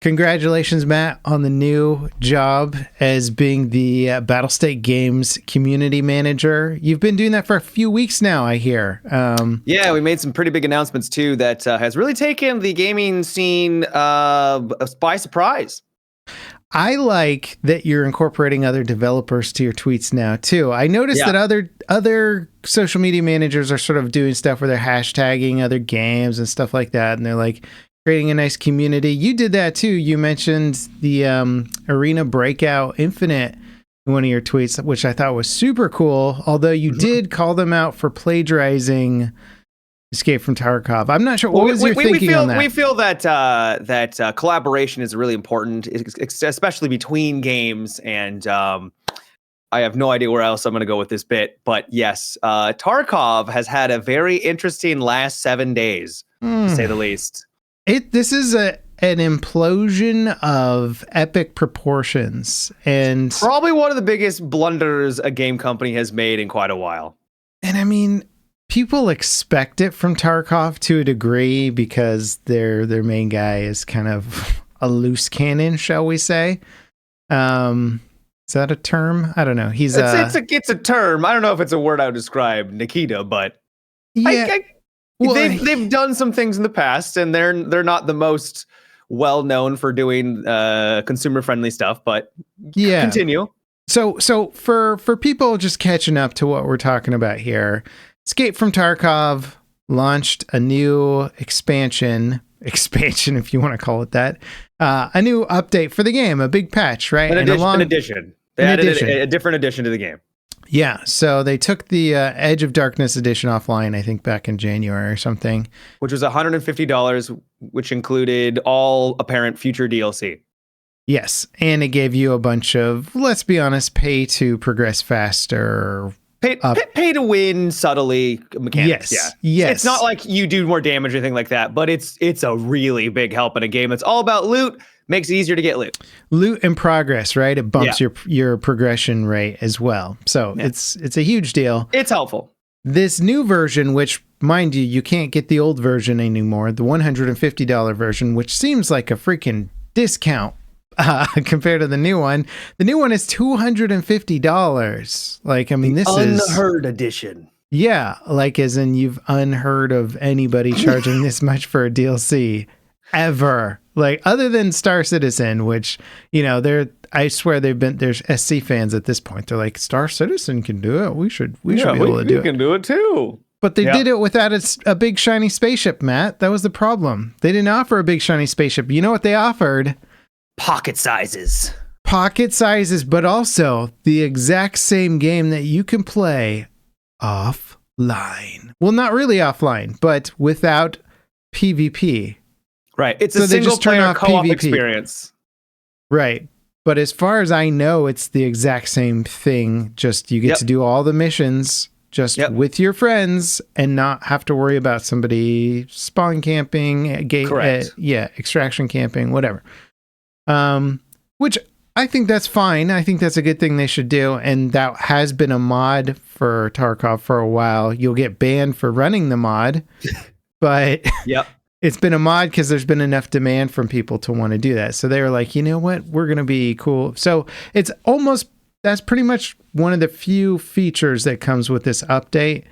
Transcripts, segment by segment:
Congratulations, Matt, on the new job as being the Battlestate Games community manager. You've been doing that for a few weeks now, I hear. Yeah, we made some pretty big announcements, too, that has really taken the gaming scene by surprise. I like that you're incorporating other developers to your tweets now, too. I noticed that other social media managers are sort of doing stuff where they're hashtagging other games and stuff like that, and they're like creating a nice community. You did that too. You mentioned the Arena Breakout Infinite in one of your tweets, which I thought was super cool, although you did call them out for plagiarizing Escape from Tarkov. I'm not sure. What was your thinking on that? We feel that collaboration is really important, especially between games, and I have no idea where else I'm going to go with this bit, but yes, Tarkov has had a very interesting last 7 days, to say the least. This is an implosion of epic proportions, and probably one of the biggest blunders a game company has made in quite a while. And I mean, people expect it from Tarkov to a degree because their main guy is kind of a loose cannon, shall we say? Is that a term? I don't know. It's a term. I don't know if it's a word I would describe Nikita, but yeah. They've done some things in the past, and they're not the most well known for doing consumer friendly stuff. But yeah, continue. So for people just catching up to what we're talking about here, Escape from Tarkov launched a new expansion, if you want to call it that, a new update for the game, a big patch, right? An addition. They added a different addition to the game. Yeah, so they took the Edge of Darkness edition offline, I think back in January or something. Which was $150, which included all apparent future DLC. Yes, and it gave you a bunch of, let's be honest, pay to progress faster. Pay to win subtly mechanics. Yes. It's not like you do more damage or anything like that, but it's a really big help in a game that's all about loot. Makes it easier to get loot. Loot and progress, right? It bumps your progression rate as well. So it's a huge deal. It's helpful. This new version, which, mind you can't get the old version anymore, the $150 version, which seems like a freaking discount compared to the new one. The new one is $250. Like, I mean, this is unheard edition. Yeah, like as in you've unheard of anybody charging this much for a DLC ever. Like, other than Star Citizen, which, I swear there's SC fans at this point. They're like, Star Citizen can do it. We should be able to do it. We can do it too. But they did it without a big shiny spaceship, Matt. That was the problem. They didn't offer a big shiny spaceship. You know what they offered? Pocket sizes, but also the exact same game that you can play offline. Well, not really offline, but without PvP. Right. It's a single player co-op experience. Right. But as far as I know, it's the exact same thing. Just you get to do all the missions just with your friends and not have to worry about somebody spawn camping, extraction camping, whatever. Which I think that's fine. I think that's a good thing they should do. And that has been a mod for Tarkov for a while. You'll get banned for running the mod, but it's been a mod because there's been enough demand from people to want to do that. So they were like, you know what? We're going to be cool. So that's pretty much one of the few features that comes with this update,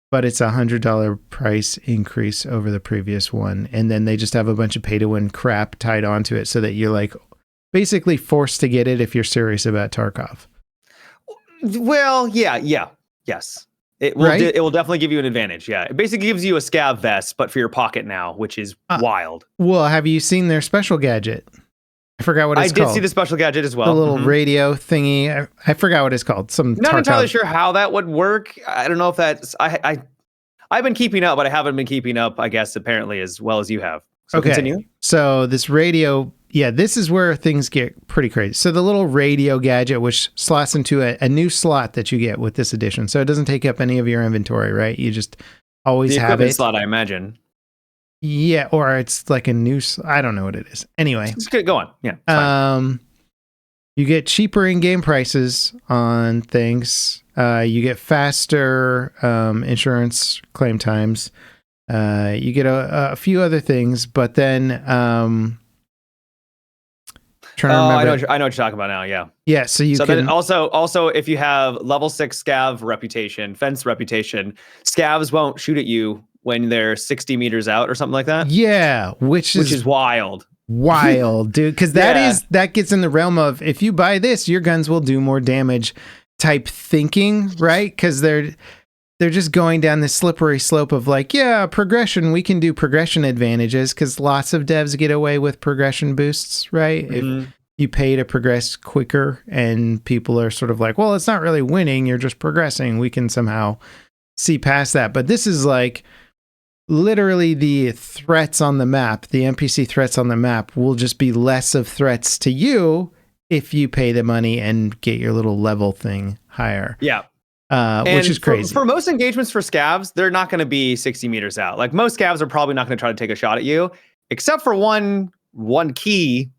but it's $100 price increase over the previous one. And then they just have a bunch of pay to win crap tied onto it so that you're like basically forced to get it if you're serious about Tarkov. Well, yes. It will definitely give you an advantage. Yeah. It basically gives you a scav vest, but for your pocket now, which is wild. Well, have you seen their special gadget? I forgot what it's called. I did see the special gadget as well. The little radio thingy. I forgot what it's called. Not entirely sure how that would work. I don't know if that's... I've been keeping up, but I haven't been keeping up, I guess, apparently, as well as you have. So continue. So this radio... Yeah, this is where things get pretty crazy. So the little radio gadget, which slots into a new slot that you get with this edition. So it doesn't take up any of your inventory, right? You just always have it. Slot, I imagine. Yeah, or it's like a new... I don't know what it is. Anyway. Just go on. Yeah. You get cheaper in-game prices on things. You get faster insurance claim times. You get a few other things, but then... Trying to remember. I know what you're talking about now. Yeah. Yeah. So you can then also if you have level 6 scav reputation, fence reputation, scavs won't shoot at you when they're 60 meters out or something like that. Yeah, which is wild. Wild, dude. Because that gets in the realm of, if you buy this, your guns will do more damage type thinking, right? Because they're just going down this slippery slope of like, yeah, progression, we can do progression advantages because lots of devs get away with progression boosts, right? If you pay to progress quicker and people are sort of like, well, it's not really winning, you're just progressing. We can somehow see past that. But this is like literally the threats on the map, the NPC threats on the map will just be less of threats to you if you pay the money and get your little level thing higher. Yeah. Which is crazy. For most engagements for scavs, they're not going to be 60 meters out. Like most scavs are probably not going to try to take a shot at you, except for one key,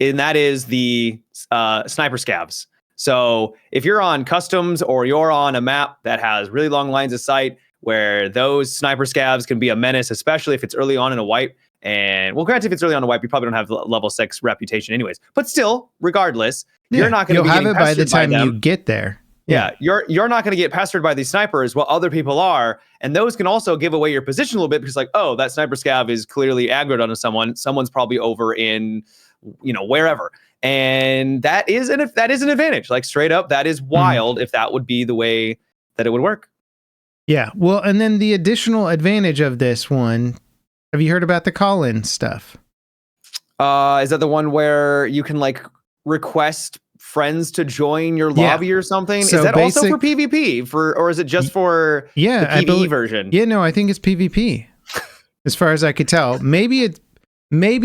and that is the sniper scavs. So if you're on customs or you're on a map that has really long lines of sight where those sniper scavs can be a menace, especially if it's early on in a wipe. And well, granted, if it's early on in a wipe, you probably don't have level 6 reputation anyways. But still, regardless, you're not going to be getting pestered by them. You'll have it by the time you get there. Yeah, you're not going to get pestered by these snipers while other people are, and those can also give away your position a little bit because, like, oh, that sniper scav is clearly aggroed onto someone. Someone's probably over in, wherever, and that is an advantage. Like straight up, that is wild. If that would be the way that it would work. Yeah, well, and then the additional advantage of this one. Have you heard about the call-in stuff? Is that the one where you can like request friends to join your lobby or something? So is that also for PvP or is it just for the PvE version? Yeah, no, I think it's PvP. As far as I could tell. Maybe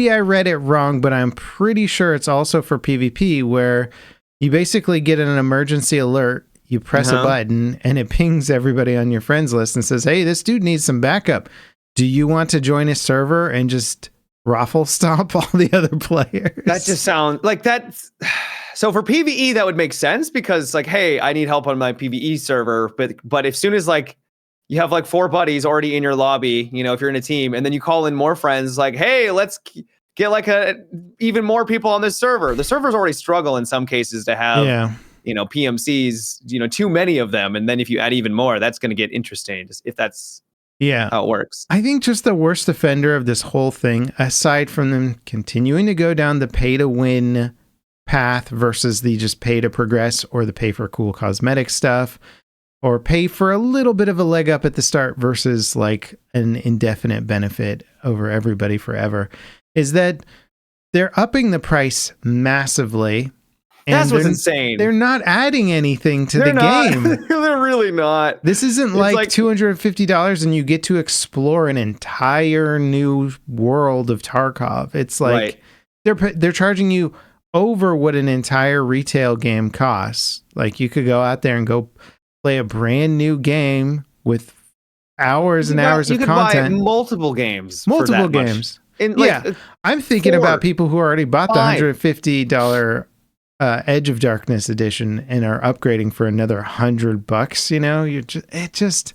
I read it wrong, but I'm pretty sure it's also for PvP where you basically get an emergency alert, you press a button and it pings everybody on your friends list and says, "Hey, this dude needs some backup. Do you want to join a server and just raffle stomp all the other players?" That just sounds like that's so for PvE that would make sense because like, hey, I need help on my PvE server, but as soon as like you have like 4 buddies already in your lobby, if you're in a team, and then you call in more friends, like, hey, let's get like even more people on this server. The servers already struggle in some cases to have PMCs, too many of them, and then if you add even more, that's going to get interesting. If that's how it works. I think just the worst offender of this whole thing, aside from them continuing to go down the pay to win path versus the just pay to progress or the pay for cool cosmetic stuff or pay for a little bit of a leg up at the start versus like an indefinite benefit over everybody forever, is that they're upping the price massively. That's what's insane. They're not adding anything to the game. They're really not. This isn't like $250 and you get to explore an entire new world of Tarkov. It's like they're charging you over what an entire retail game costs. Like you could go out there and go play a brand new game with hours and hours of content. Buy multiple games. I'm thinking about people who already bought the $150 Edge of Darkness edition and are upgrading for another $100.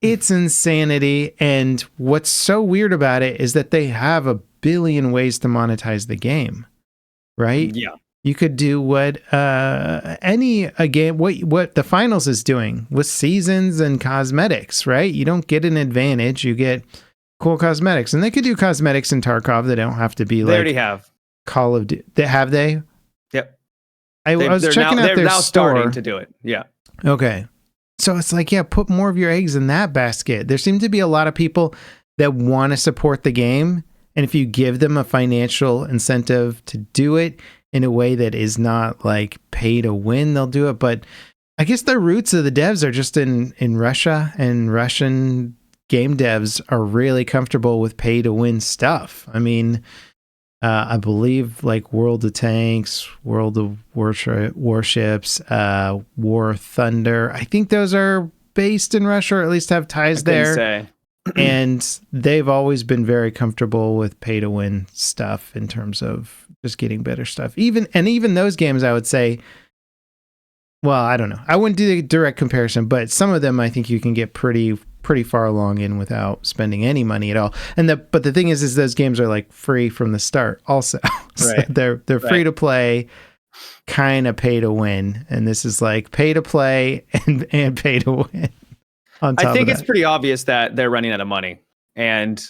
It's insanity. And what's so weird about it is that they have a billion ways to monetize the game, right? Yeah. You could do what a game, what the finals is doing with seasons and cosmetics, right? You don't get an advantage, you get cool cosmetics, and they could do cosmetics in Tarkov. They don't have to be they already have Call of Duty. Have they? Yep. I was checking out their store. Starting to do it. Yeah. Okay. So it's like, put more of your eggs in that basket. There seem to be a lot of people that want to support the game. And if you give them a financial incentive to do it in a way that is not like pay to win, they'll do it. But I guess the roots of the devs are just in Russia, and Russian game devs are really comfortable with pay to win stuff. I mean, I believe like World of Tanks, World of Warships, War Thunder. I think those are based in Russia, or at least have ties there. And they've always been very comfortable with pay to win stuff in terms of just getting better stuff. Even those games, I would say, well, I don't know. I wouldn't do the direct comparison, but some of them I think you can get pretty pretty far along in without spending any money at all. But the thing is those games are like free from the start also. So Right. they're free to play, kind of pay to win. And this is like pay to play and pay to win. I think it's pretty obvious that they're running out of money. And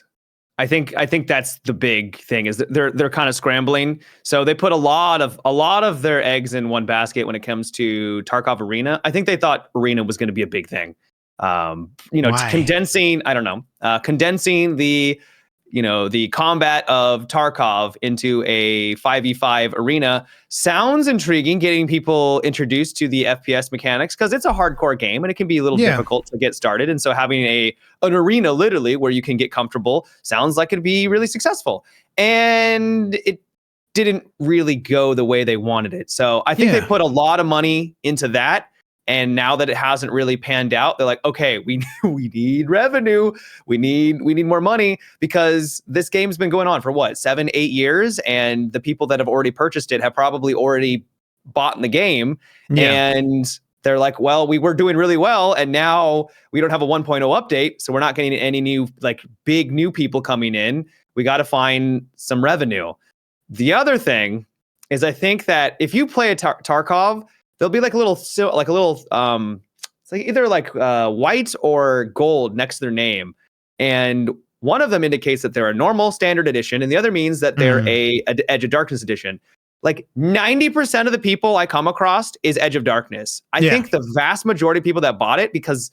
I think that's the big thing, is that they're kind of scrambling. So they put a lot of their eggs in one basket when it comes to Tarkov Arena. I think they thought Arena was going to be a big thing. Why? Condensing the combat of Tarkov into a 5v5 arena sounds intriguing, getting people introduced to the FPS mechanics, because it's a hardcore game and it can be a little difficult to get started. And so having an arena literally where you can get comfortable sounds like it'd be really successful. And it didn't really go the way they wanted it. So I think they put a lot of money into that. And now that it hasn't really panned out, they're like, okay, we need revenue. We need more money, because this game's been going on for 7-8 years. And the people that have already purchased it have probably already bought in the game. Yeah. And they're like, well, we were doing really well. And now we don't have a 1.0 update. So we're not getting any new, big new people coming in. We got to find some revenue. The other thing is, I think that if you play a Tarkov, there'll be it's either white or gold next to their name. And one of them indicates that they're a normal standard edition, and the other means that they're a Edge of Darkness edition. 90% of the people I come across is Edge of Darkness. I think the vast majority of people that bought it, because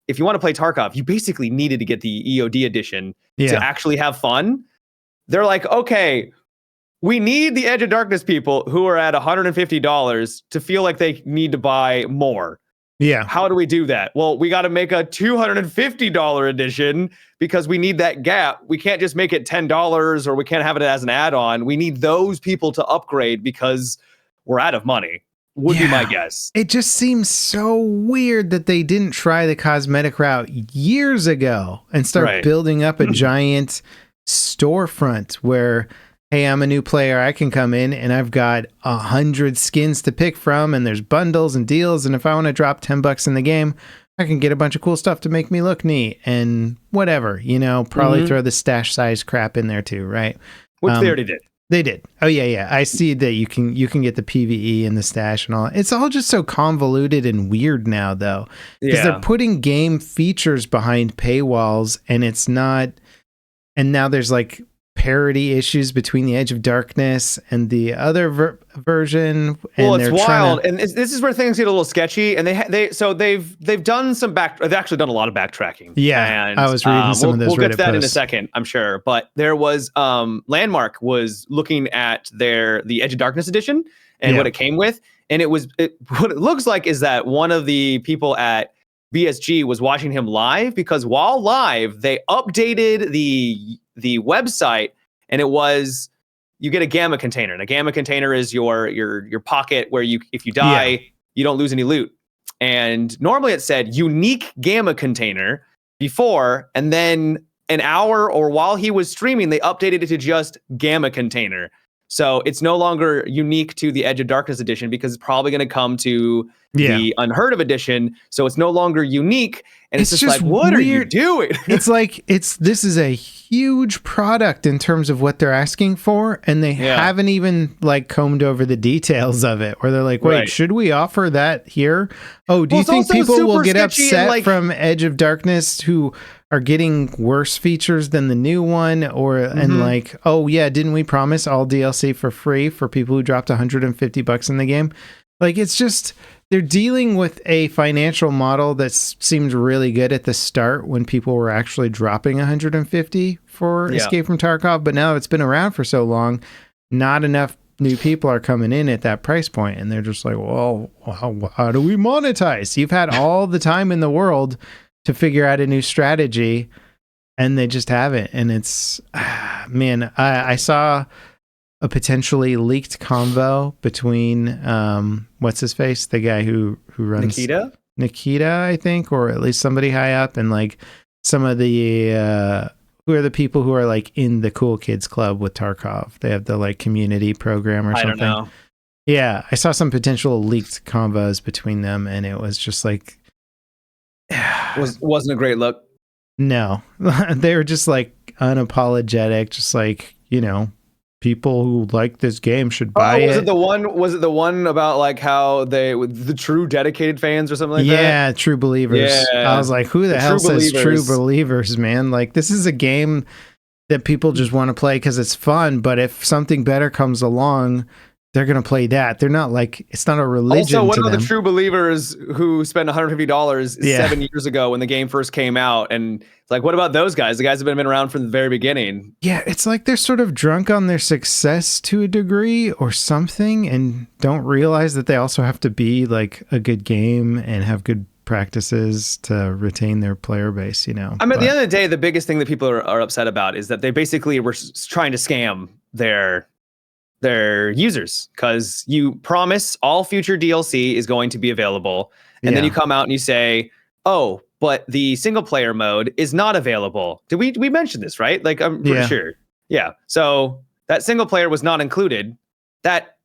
if you want to play Tarkov, you basically needed to get the EOD edition to actually have fun. They're like, okay, we need the Edge of Darkness people who are at $150 to feel like they need to buy more. Yeah. How do we do that? Well, we got to make a $250 edition, because we need that gap. We can't just make it $10, or we can't have it as an add-on. We need those people to upgrade because we're out of money, would be my guess. It just seems so weird that they didn't try the cosmetic route years ago and start building up a giant storefront where, hey, I'm a new player. I can come in and I've got 100 skins to pick from, and there's bundles and deals. And if I want to drop $10 in the game, I can get a bunch of cool stuff to make me look neat and whatever, probably throw the stash size crap in there too. Right. Which they already did. They did. Oh yeah. Yeah. I see that you can get the PvE and the stash and all. It's all just so convoluted and weird now though, because they're putting game features behind paywalls, and it's not, and now there's parity issues between the Edge of Darkness and the other version. Well, it's wild, and this is where things get a little sketchy. And they've done some they've actually done a lot of backtracking. Yeah, and I was reading some of those. We'll get to that in a second, I'm sure. But there was Landmark was looking at the Edge of Darkness edition and what it came with, and what it looks like is that one of the people at BSG was watching him live, because while live they updated the website, and it was, you get a gamma container, and a gamma container is your pocket where if you die, you don't lose any loot. And normally it said unique gamma container before, and then an hour or while he was streaming, they updated it to just gamma container. So it's no longer unique to the Edge of Darkness edition, because it's probably going to come to the Unheard of edition. So it's no longer unique. And it's just what weird. Are you doing? This is a huge product in terms of what they're asking for. And they haven't even combed over the details of it, where they're like, wait, should we offer that here? Oh, do you think people will get upset from Edge of Darkness who are getting worse features than the new one? Or, and oh yeah, didn't we promise all DLC for free for people who dropped $150 in the game? It's just, they're dealing with a financial model that seemed really good at the start when people were actually dropping $150 for Escape from Tarkov. But now it's been around for so long, not enough new people are coming in at that price point. And they're just like, well, how do we monetize? You've had all the time in the world to figure out a new strategy, and they just haven't. And it's, man, I saw a potentially leaked convo between what's his face, the guy who runs Nikita, I think, or at least somebody high up, and some of the who are the people who are in the Cool Kids Club with Tarkov. They have the community program or something. I don't know. Yeah, I saw some potential leaked convos between them, and it was just wasn't a great look. No, they were just like unapologetic, just like, people who like this game should buy was it. Was it the one about like how the true dedicated fans or something like that? Yeah, true believers. Yeah. I was like, who the hell says true believers, man? Like, this is a game that people just want to play because it's fun. But if something better comes along, they're going to play that. They're not like, it's not a religion. Also, what about the true believers who spent $150 7 years ago when the game first came out? And it's like, what about those guys? The guys have been around from the very beginning. Yeah, it's like they're sort of drunk on their success to a degree or something, and don't realize that they also have to be like a good game and have good practices to retain their player base, I mean, at the end of the day, the biggest thing that people are upset about is that they basically were trying to scam their users, because you promise all future DLC is going to be available, and then you come out and you say, oh, but the single player mode is not available. Did we mention this, right? Like, I'm pretty sure. Yeah. So that single player was not included. That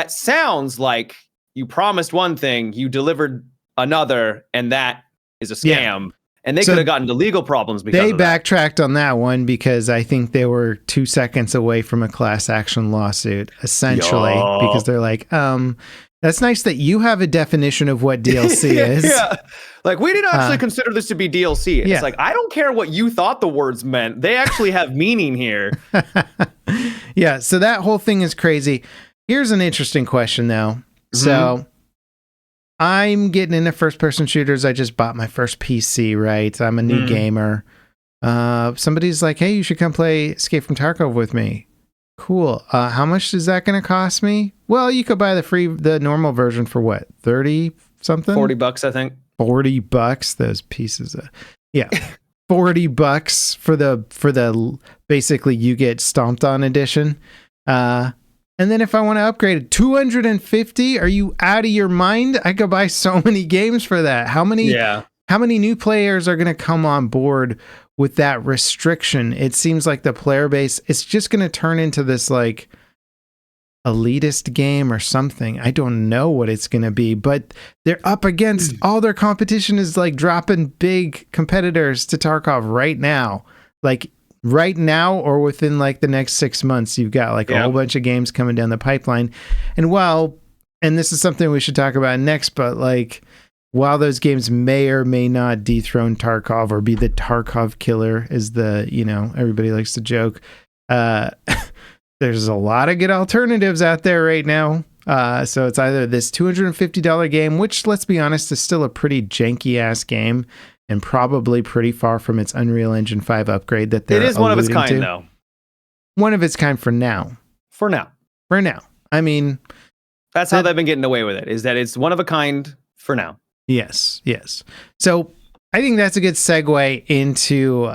sounds like you promised one thing, you delivered another, and that is a scam. Yeah. And they could have gotten into legal problems because they backtracked on that one, because I think they were 2 seconds away from a class action lawsuit, essentially, because they're like, that's nice that you have a definition of what DLC is. Yeah. Like, we didn't actually consider this to be DLC. It's like, I don't care what you thought the words meant. They actually have meaning here. Yeah. So that whole thing is crazy. Here's an interesting question, though. Mm-hmm. So I'm getting into first-person shooters. I just bought my first PC, right? I'm a new gamer. Somebody's like, hey, you should come play Escape from Tarkov with me. Cool. How much is that going to cost me? Well, you could buy the normal version for what? 30 something? $40, I think. $40, those pieces of... Yeah. $40 for the basically you get stomped on edition. And then if I want to upgrade it, $250? Are you out of your mind? I could buy so many games for that. How many new players are going to come on board with that restriction? It seems like the player base, it's just going to turn into this like elitist game or something. I don't know what it's going to be, but they're up against all their competition is like dropping big competitors to Tarkov right now. Like, right now or within like the next 6 months, you've got like a whole bunch of games coming down the pipeline. And and this is something we should talk about next, but like, while those games may or may not dethrone Tarkov or be the Tarkov killer, is everybody likes to joke. There's a lot of good alternatives out there right now. So it's either this $250 game, which, let's be honest, is still a pretty janky ass game, and probably pretty far from its Unreal Engine 5 upgrade that they're alluding to. It is one of its kind, though. One of its kind for now. For now. I mean... That's how they've been getting away with it, is that it's one of a kind for now. Yes. So I think that's a good segue into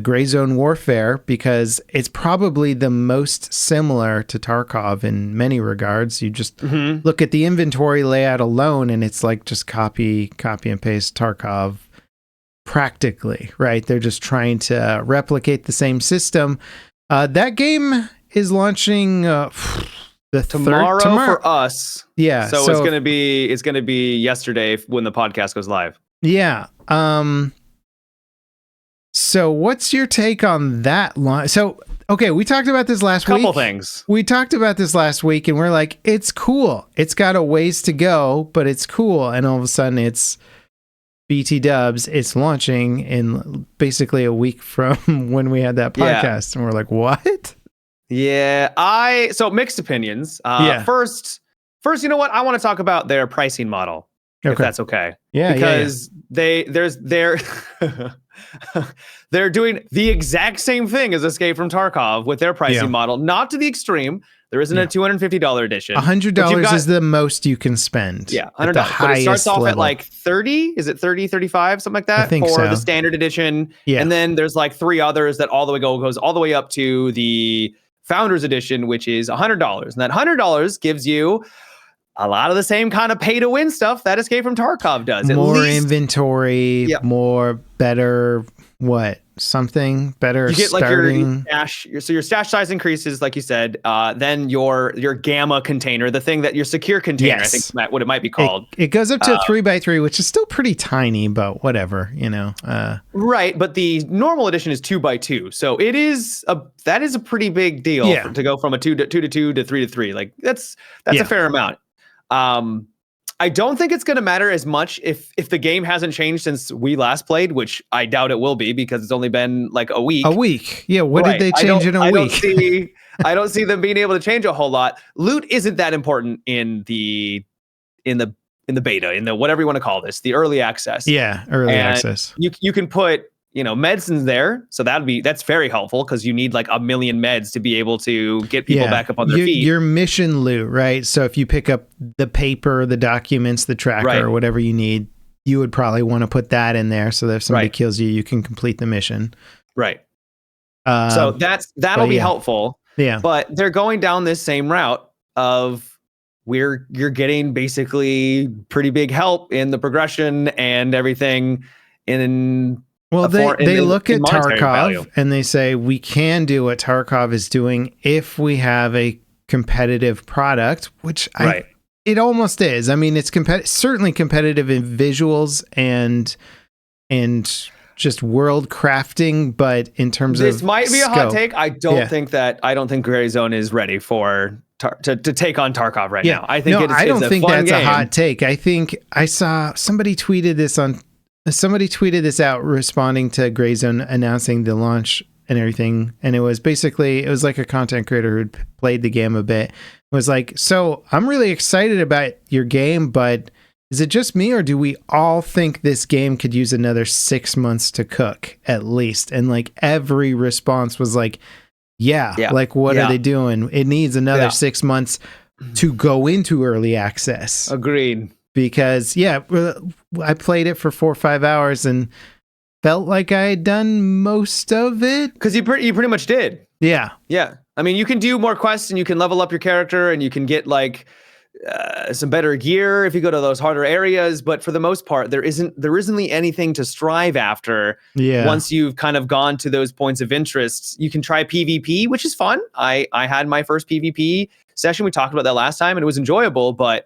Gray Zone Warfare, because it's probably the most similar to Tarkov in many regards. You just look at the inventory layout alone, and it's like just copy and paste Tarkov practically, right? They're just trying to replicate the same system. That game is launching tomorrow for us. Yeah. So it's gonna be yesterday when the podcast goes live. Yeah. So what's your take on that launch? So, okay, we talked about this last week. Couple things. We talked about this last week, and we're like, it's cool. It's got a ways to go, but it's cool. And all of a sudden, it's BT dubs. It's launching in basically a week from when we had that podcast. And we're like, what? Yeah, so mixed opinions. First, you know what? I want to talk about their pricing model, if that's okay. Yeah, because they're doing the exact same thing as Escape from Tarkov with their pricing model, not to the extreme. There isn't a $250 edition. $100 is the most you can spend. Yeah, $100. But it starts off at like 30. Is it 30, 35, something like that? I think for the standard edition. Yeah. And then there's like 3 others that goes all the way up to the Founders Edition, which is $100. And that $100 gives you a lot of the same kind of pay to win stuff that Escape from Tarkov does. More inventory, more better something better. You get starting... like your stash. So your stash size increases, like you said. Then your gamma container, the thing that your secure container, I think what it might be called. It goes up to 3x3, which is still pretty tiny, but whatever, Right, but the normal edition is 2x2, so that is a pretty big deal to go from a 2 to 2 to 3 to 3. Like that's a fair amount. I don't think it's going to matter as much if the game hasn't changed since we last played, which I doubt it will be because it's only been like a week. A week. Yeah. What did they change in a week? I don't see them being able to change a whole lot. Loot isn't that important in the beta, in the whatever you want to call this, the early access. Yeah. Early access. You can put, medicines there. So that's very helpful because you need like 1 million meds to be able to get people back up on their feet. Your mission loot, right? So if you pick up the paper, the documents, the tracker, or whatever you need, you would probably want to put that in there so that if somebody kills you, you can complete the mission. Right. So that'll be helpful. Yeah. But they're going down this same route of you're getting basically pretty big help in the progression and everything Well, they look at Tarkov and they say we can do what Tarkov is doing if we have a competitive product, which it almost is. I mean, it's certainly competitive in visuals and just world crafting, but in terms of this might be a hot take. I don't think Gray Zone is ready for to take on Tarkov right now. I think I don't think that's a hot take. I think I saw somebody tweeted this out responding to Gray Zone announcing the launch and everything. And it was like a content creator who'd played the game a bit. It was like, so I'm really excited about your game, but is it just me or do we all think this game could use another 6 months to cook at least? And like every response was like, like what are they doing? It needs another 6 months to go into early access. Agreed. Because I played it for 4 or 5 hours and felt like I had done most of it. Because you pretty much did. Yeah. Yeah. I mean, you can do more quests and you can level up your character and you can get like some better gear if you go to those harder areas. But for the most part, there isn't anything to strive after. Yeah. Once you've kind of gone to those points of interest, you can try PvP, which is fun. I had my first PvP session. We talked about that last time and it was enjoyable, but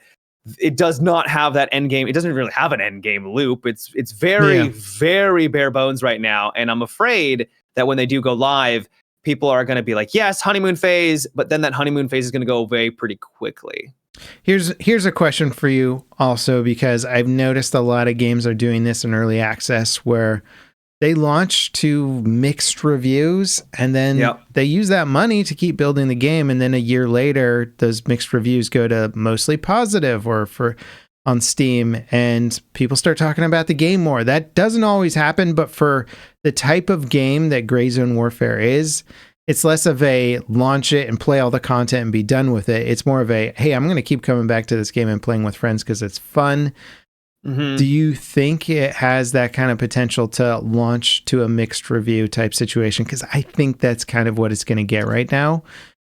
it does not have that end game. It doesn't really have an end game loop. It's very, very bare bones right now. And I'm afraid that when they do go live, people are going to be like, yes, honeymoon phase, but then that honeymoon phase is going to go away pretty quickly. Here's a question for you also, because I've noticed a lot of games are doing this in early access where they launch to mixed reviews and then they use that money to keep building the game. And then a year later, those mixed reviews go to mostly positive or on Steam and people start talking about the game more. That doesn't always happen, but for the type of game that Gray Zone Warfare is, it's less of a launch it and play all the content and be done with it. It's more of a, hey, I'm going to keep coming back to this game and playing with friends because it's fun. Mm-hmm. Do you think it has that kind of potential to launch to a mixed review type situation? Because I think that's kind of what it's going to get right now.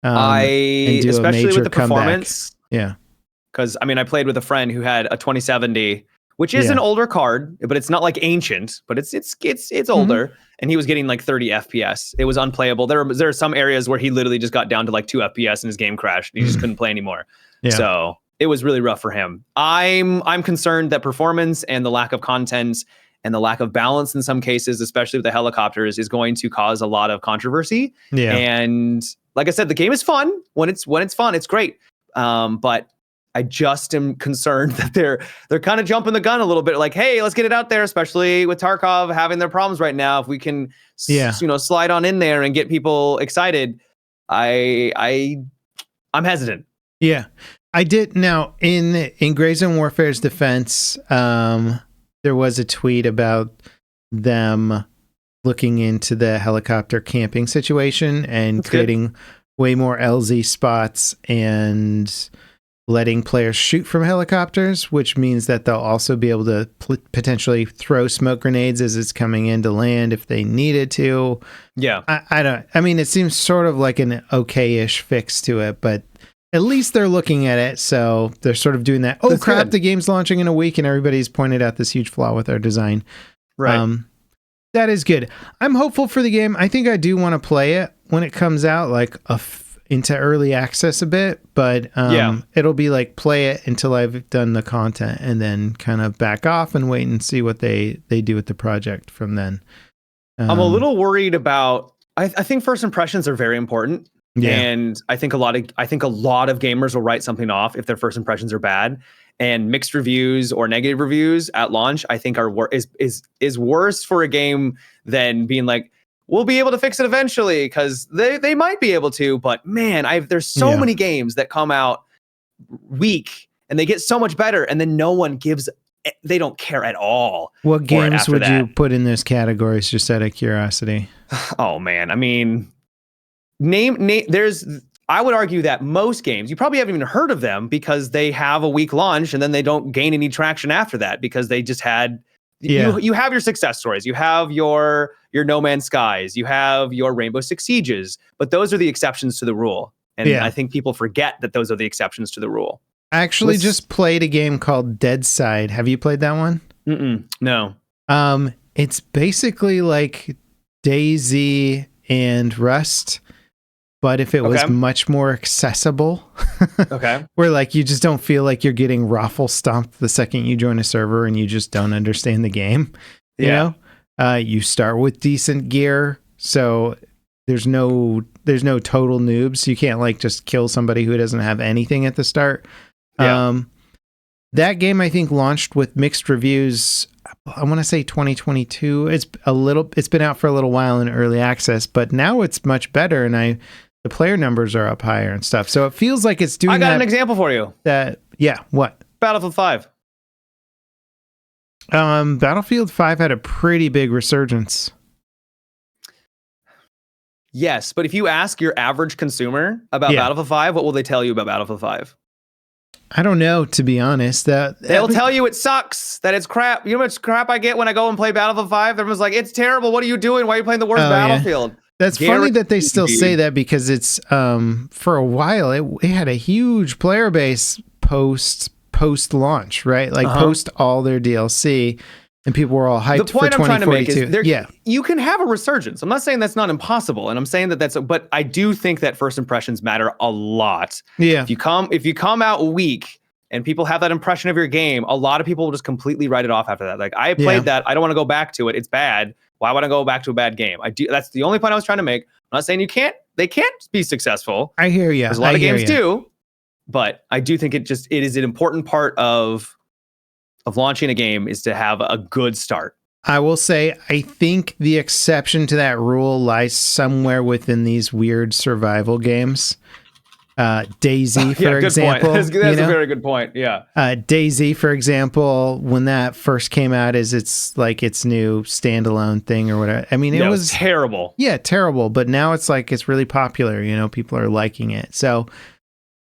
Especially with the performance. Yeah. Because, I mean, I played with a friend who had a 2070, which is an older card, but it's not like ancient, but it's older. Mm-hmm. And he was getting like 30 FPS. It was unplayable. There are some areas where he literally just got down to like 2 FPS and his game crashed. And he just couldn't play anymore. Yeah. So it was really rough for him. I'm concerned that performance and the lack of content and the lack of balance in some cases, especially with the helicopters, is going to cause a lot of controversy. Yeah. And like I said, the game is fun. When it's fun, it's great. But I just am concerned that they're kind of jumping the gun a little bit. Like, hey, let's get it out there, especially with Tarkov having their problems right now. If we can, slide on in there and get people excited, I'm hesitant. Yeah. I did. Now, in Gray Zone Warfare's defense, there was a tweet about them looking into the helicopter camping situation and creating way more LZ spots and letting players shoot from helicopters, which means that they'll also be able to potentially throw smoke grenades as it's coming into land if they needed to. Yeah. I mean, it seems sort of like an okay-ish fix to it, but at least they're looking at it, so they're sort of doing that. Oh, that's crap, good. The game's launching in a week, and everybody's pointed out this huge flaw with our design. Right. That is good. I'm hopeful for the game. I think I do want to play it when it comes out, like into early access a bit, but it'll be like play it until I've done the content and then kind of back off and wait and see what they do with the project from then. I'm a little worried about, I think first impressions are very important. Yeah. And I think a lot of gamers will write something off if their first impressions are bad, and mixed reviews or negative reviews at launch, I think is worse for a game than being like, we'll be able to fix it eventually, because they might be able to, but man, there's so many games that come out weak and they get so much better, and then no one they don't care at all. What games would you put in those categories, just out of curiosity? Oh man, I mean, I would argue that most games, you probably haven't even heard of them because they have a weak launch and then they don't gain any traction after that, because they just had, you have your success stories, you have your No Man's Skies, you have your Rainbow Six Sieges, but those are the exceptions to the rule. And I think people forget that those are the exceptions to the rule. I actually just played a game called Deadside. Have you played that one? No. It's basically like DayZ and Rust, but if it was much more accessible. Where like you just don't feel like you're getting raffle stomped the second you join a server and you just don't understand the game. You know? You start with decent gear, so there's no total noobs. You can't like just kill somebody who doesn't have anything at the start. That game I think launched with mixed reviews. I want to say 2022. It's been out for a little while in early access, but now it's much better, and the player numbers are up higher and stuff. So it feels like it's doing. I got an example for you. What? Battlefield 5. Battlefield 5 had a pretty big resurgence. Yes, but if you ask your average consumer about Battlefield 5, what will they tell you about Battlefield 5? I don't know, to be honest. They'll tell you it sucks, that it's crap. You know how much crap I get when I go and play Battlefield 5? Everyone's like, it's terrible. What are you doing? Why are you playing the worst Battlefield? Yeah. That's funny that they still say that, because it's for a while it had a huge player base post launch, right? Like post all their DLC, and people were all hyped for 2042. The point I'm trying to make is you can have a resurgence. I'm not saying that's not impossible, and I'm saying but I do think that first impressions matter a lot. Yeah. If you come out weak and people have that impression of your game, a lot of people will just completely write it off after that. Like, I played that, I don't want to go back to it. It's bad. Why would I go back to a bad game? That's the only point I was trying to make. I'm not saying they can't be successful. I hear you. There's a lot of games do, but I do think it is an important part of launching a game is to have a good start. I will say, I think the exception to that rule lies somewhere within these weird survival games. DayZ, for example. That's a very good point. Yeah. DayZ, for example, when that first came out, it's like its new standalone thing or whatever. I mean, it was terrible. Yeah, terrible. But now it's like it's really popular. You know, people are liking it. So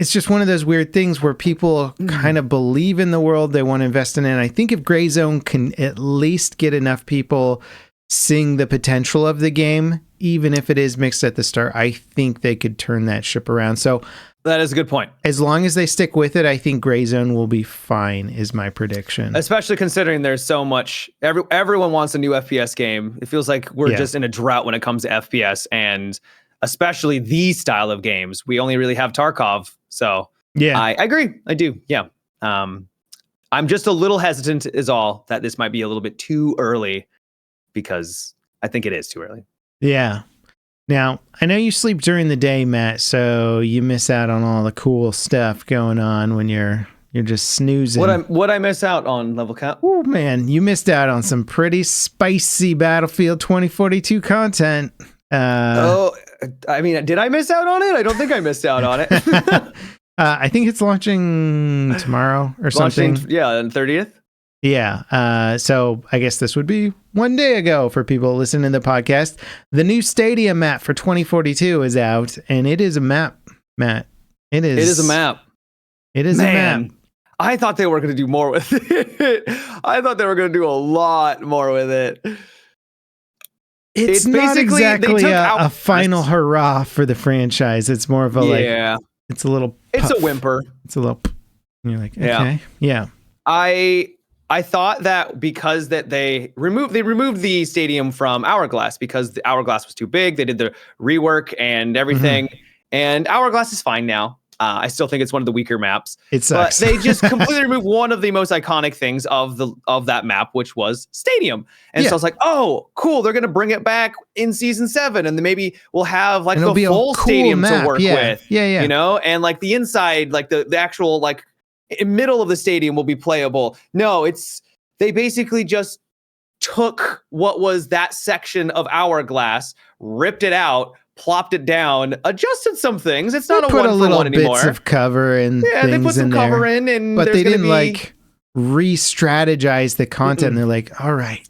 it's just one of those weird things where people kind of believe in the world, they want to invest in it. And I think if Gray Zone can at least get enough people seeing the potential of the game, even if it is mixed at the start, I think they could turn that ship around. So that is a good point. As long as they stick with it, I think Gray Zone will be fine, is my prediction. Especially considering there's so much, everyone wants a new FPS game. It feels like we're just in a drought when it comes to FPS, and especially these style of games. We only really have Tarkov. So I agree. I do. Yeah. I'm just a little hesitant is all that this might be a little bit too early, because I think it is too early. Yeah. Now, I know you sleep during the day, Matt, so you miss out on all the cool stuff going on when you're just snoozing. What I miss out on, Levelcap? Oh man, you missed out on some pretty spicy Battlefield 2042 content. I mean, did I miss out on it? I don't think I missed out on it. I think it's launching tomorrow or something. Yeah, on 30th. Yeah. So I guess this would be one day ago for people listening to the podcast. The new Stadium map for 2042 is out, and it is a map, Matt. It is a map. It is a map. I thought they were going to do more with it. I thought they were going to do a lot more with it. It's not exactly a final hurrah for the franchise. It's more of a it's a little puff. It's a whimper. It's a little, and you're like, okay. Yeah. I thought that because that they removed the stadium from Hourglass because the Hourglass was too big. They did the rework and everything, and Hourglass is fine now. I still think it's one of the weaker maps. It sucks. But they just completely removed one of the most iconic things of that map, which was stadium. And so I was like, oh, cool. They're going to bring it back in season 7. And then maybe we'll have like the full cool stadium map to work with. Yeah. You know, and like the inside, like the actual like middle of the stadium will be playable. No, they basically just took what was that section of Hourglass, ripped it out, plopped it down, adjusted some things. It's not a one for one anymore. Bits of cover and things they put some cover in, and but they didn't like re-strategize the content. And they're like, all right,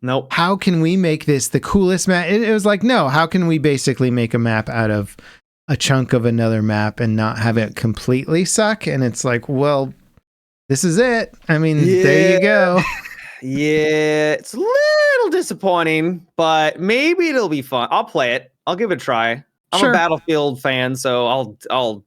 nope. How can we make this the coolest map? It was like, no, how can we basically make a map out of a chunk of another map and not have it completely suck? And it's like, well, this is it. I mean, there you go. Yeah, it's a little disappointing, but maybe it'll be fun. I'll play it. I'll give it a try. I'm a Battlefield fan, so I'll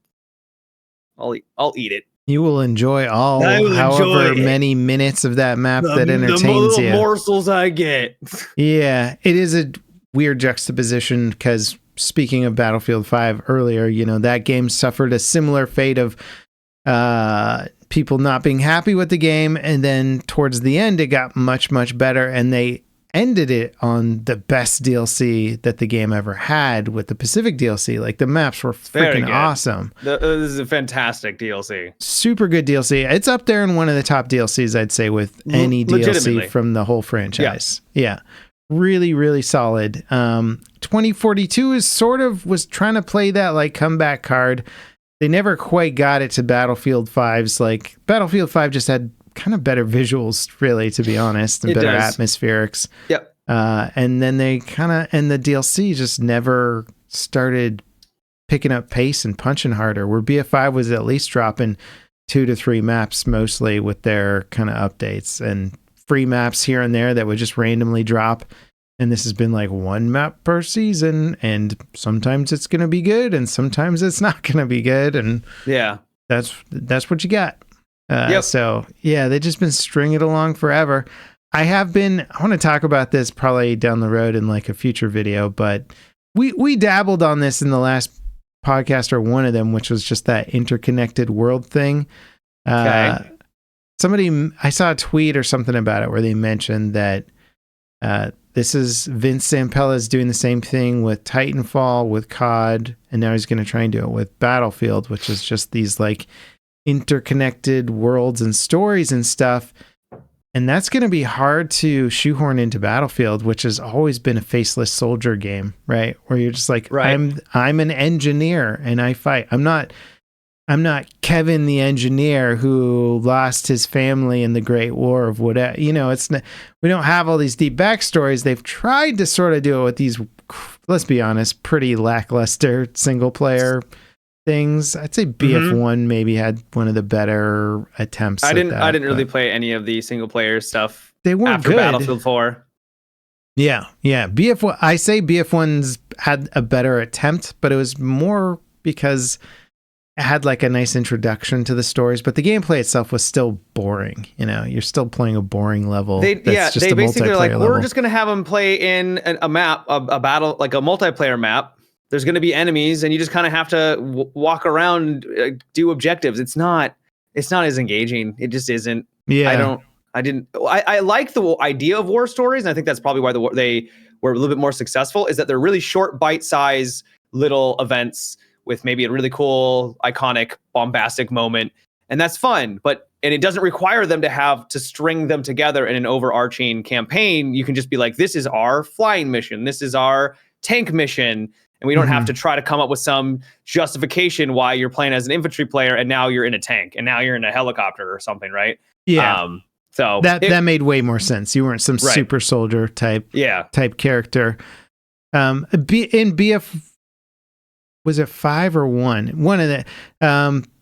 eat it. You will enjoy however many minutes of that map that entertains you. The little morsels I get. Yeah, it is a weird juxtaposition because speaking of Battlefield 5 earlier, you know, that game suffered a similar fate of people not being happy with the game, and then towards the end it got much, much better, and they ended it on the best DLC that the game ever had with the Pacific DLC. Like the maps were freaking awesome. This is a fantastic DLC. Super good DLC. It's up there in one of the top DLCs, I'd say, with any DLC from the whole franchise. Yeah. Really, really solid. 2042 was trying to play that like comeback card. They never quite got it to Battlefield 5's. Like Battlefield 5 just had kind of better visuals, really, to be honest, and better atmospherics. Yep. And then they and the DLC just never started picking up pace and punching harder, where BF5 was at least dropping 2 to 3 maps mostly with their kind of updates and free maps here and there that would just randomly drop. And this has been like 1 map per season, and sometimes it's going to be good and sometimes it's not going to be good. And yeah, that's what you got. So yeah, they've just been stringing it along forever. I want to talk about this probably down the road in like a future video, but we dabbled on this in the last podcast, or one of them, which was just that interconnected world thing. I saw a tweet or something about it where they mentioned that this is Vince Zampella's doing the same thing with Titanfall, with COD, and now he's going to try and do it with Battlefield, which is just these like interconnected worlds and stories and stuff. And that's going to be hard to shoehorn into Battlefield, which has always been a faceless soldier game, right? Where you're just like, I'm an engineer and I fight. I'm not Kevin the engineer who lost his family in the Great War of whatever. You know, we don't have all these deep backstories. They've tried to sort of do it with these, let's be honest, pretty lackluster single player things. I'd say BF1 maybe had one of the better attempts. I didn't really play any of the single player stuff. They weren't after good. Battlefield 4. Yeah. BF1. I say BF1's had a better attempt, but it was more because it had like a nice introduction to the stories, but the gameplay itself was still boring. You know, you're still playing a boring level. They basically are like, we're just going to have them play in a map, a battle, like a multiplayer map. There's going to be enemies, and you just kind of have to walk around, do objectives. It's not as engaging. It just isn't. Yeah. I like the idea of war stories, and I think that's probably why they were a little bit more successful, is that they're really short, bite-sized little events with maybe a really cool, iconic, bombastic moment. And that's fun, and it doesn't require them to string them together in an overarching campaign. You can just be like, this is our flying mission. This is our tank mission. And we don't have to try to come up with some justification why you're playing as an infantry player and now you're in a tank and now you're in a helicopter or something, right? Yeah. So that made way more sense. You weren't some super soldier type character. In BF, was it 5 or 1? One of the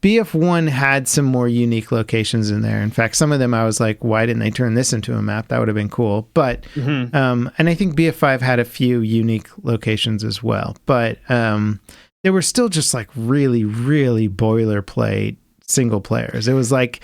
BF1 had some more unique locations in there. In fact, some of them I was like, why didn't they turn this into a map? That would have been cool. But and I think BF5 had a few unique locations as well. But they were still just like really, really boilerplate single players. It was like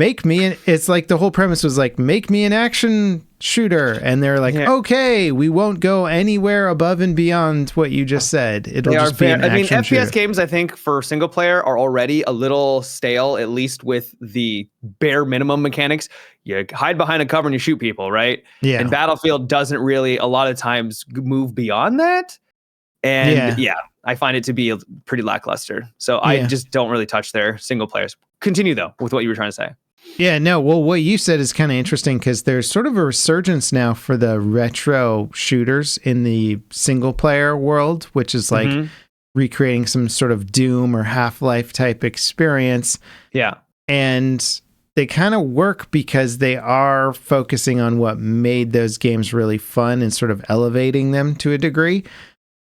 it's like the whole premise was like, make me an action shooter. And they're like, okay, we won't go anywhere above and beyond what you just said. It'll just be an action shooter. FPS games, I think, for single player are already a little stale, at least with the bare minimum mechanics. You hide behind a cover and you shoot people, right? Yeah. And Battlefield doesn't really, a lot of times, move beyond that. And I find it to be pretty lackluster. So I just don't really touch their single players. Continue, though, with what you were trying to say. Yeah, no, well, what you said is kind of interesting because there's sort of a resurgence now for the retro shooters in the single player world, which is like recreating some sort of Doom or Half-Life type experience. Yeah. And they kind of work because they are focusing on what made those games really fun and sort of elevating them to a degree.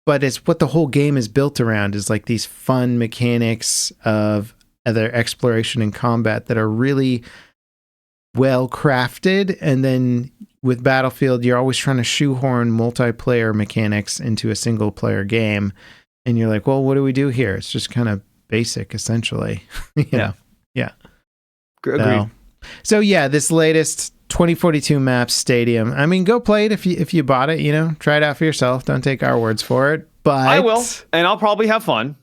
But it's what the whole game is built around is like these fun mechanics of their exploration and combat that are really well crafted. And then with Battlefield, you're always trying to shoehorn multiplayer mechanics into a single player game. And you're like, well, what do we do here? It's just kind of basic, essentially. you know? Yeah. Agreed. So yeah, this latest 2042 map Stadium. I mean, go play it if you bought it, try it out for yourself. Don't take our words for it. But I will, and I'll probably have fun.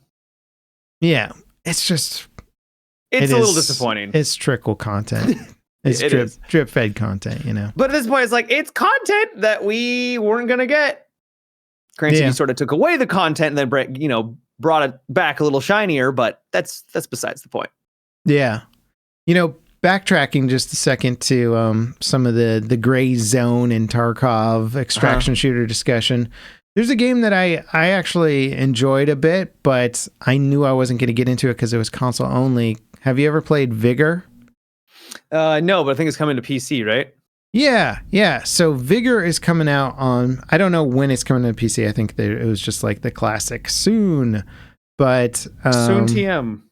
Yeah. It's just It's a little disappointing. It's trickle content. It's drip fed content, But at this point, it's like, it's content that we weren't going to get. Granted, you sort of took away the content and then brought it back a little shinier, but that's besides the point. Yeah. Backtracking just a second to some of the gray zone in Tarkov extraction shooter discussion. There's a game that I actually enjoyed a bit, but I knew I wasn't going to get into it because it was console only. Have you ever played Vigor? No, but I think it's coming to PC, right? Yeah. So Vigor is coming out on, I don't know when it's coming to PC. I think it was just like the classic soon, but soon TM.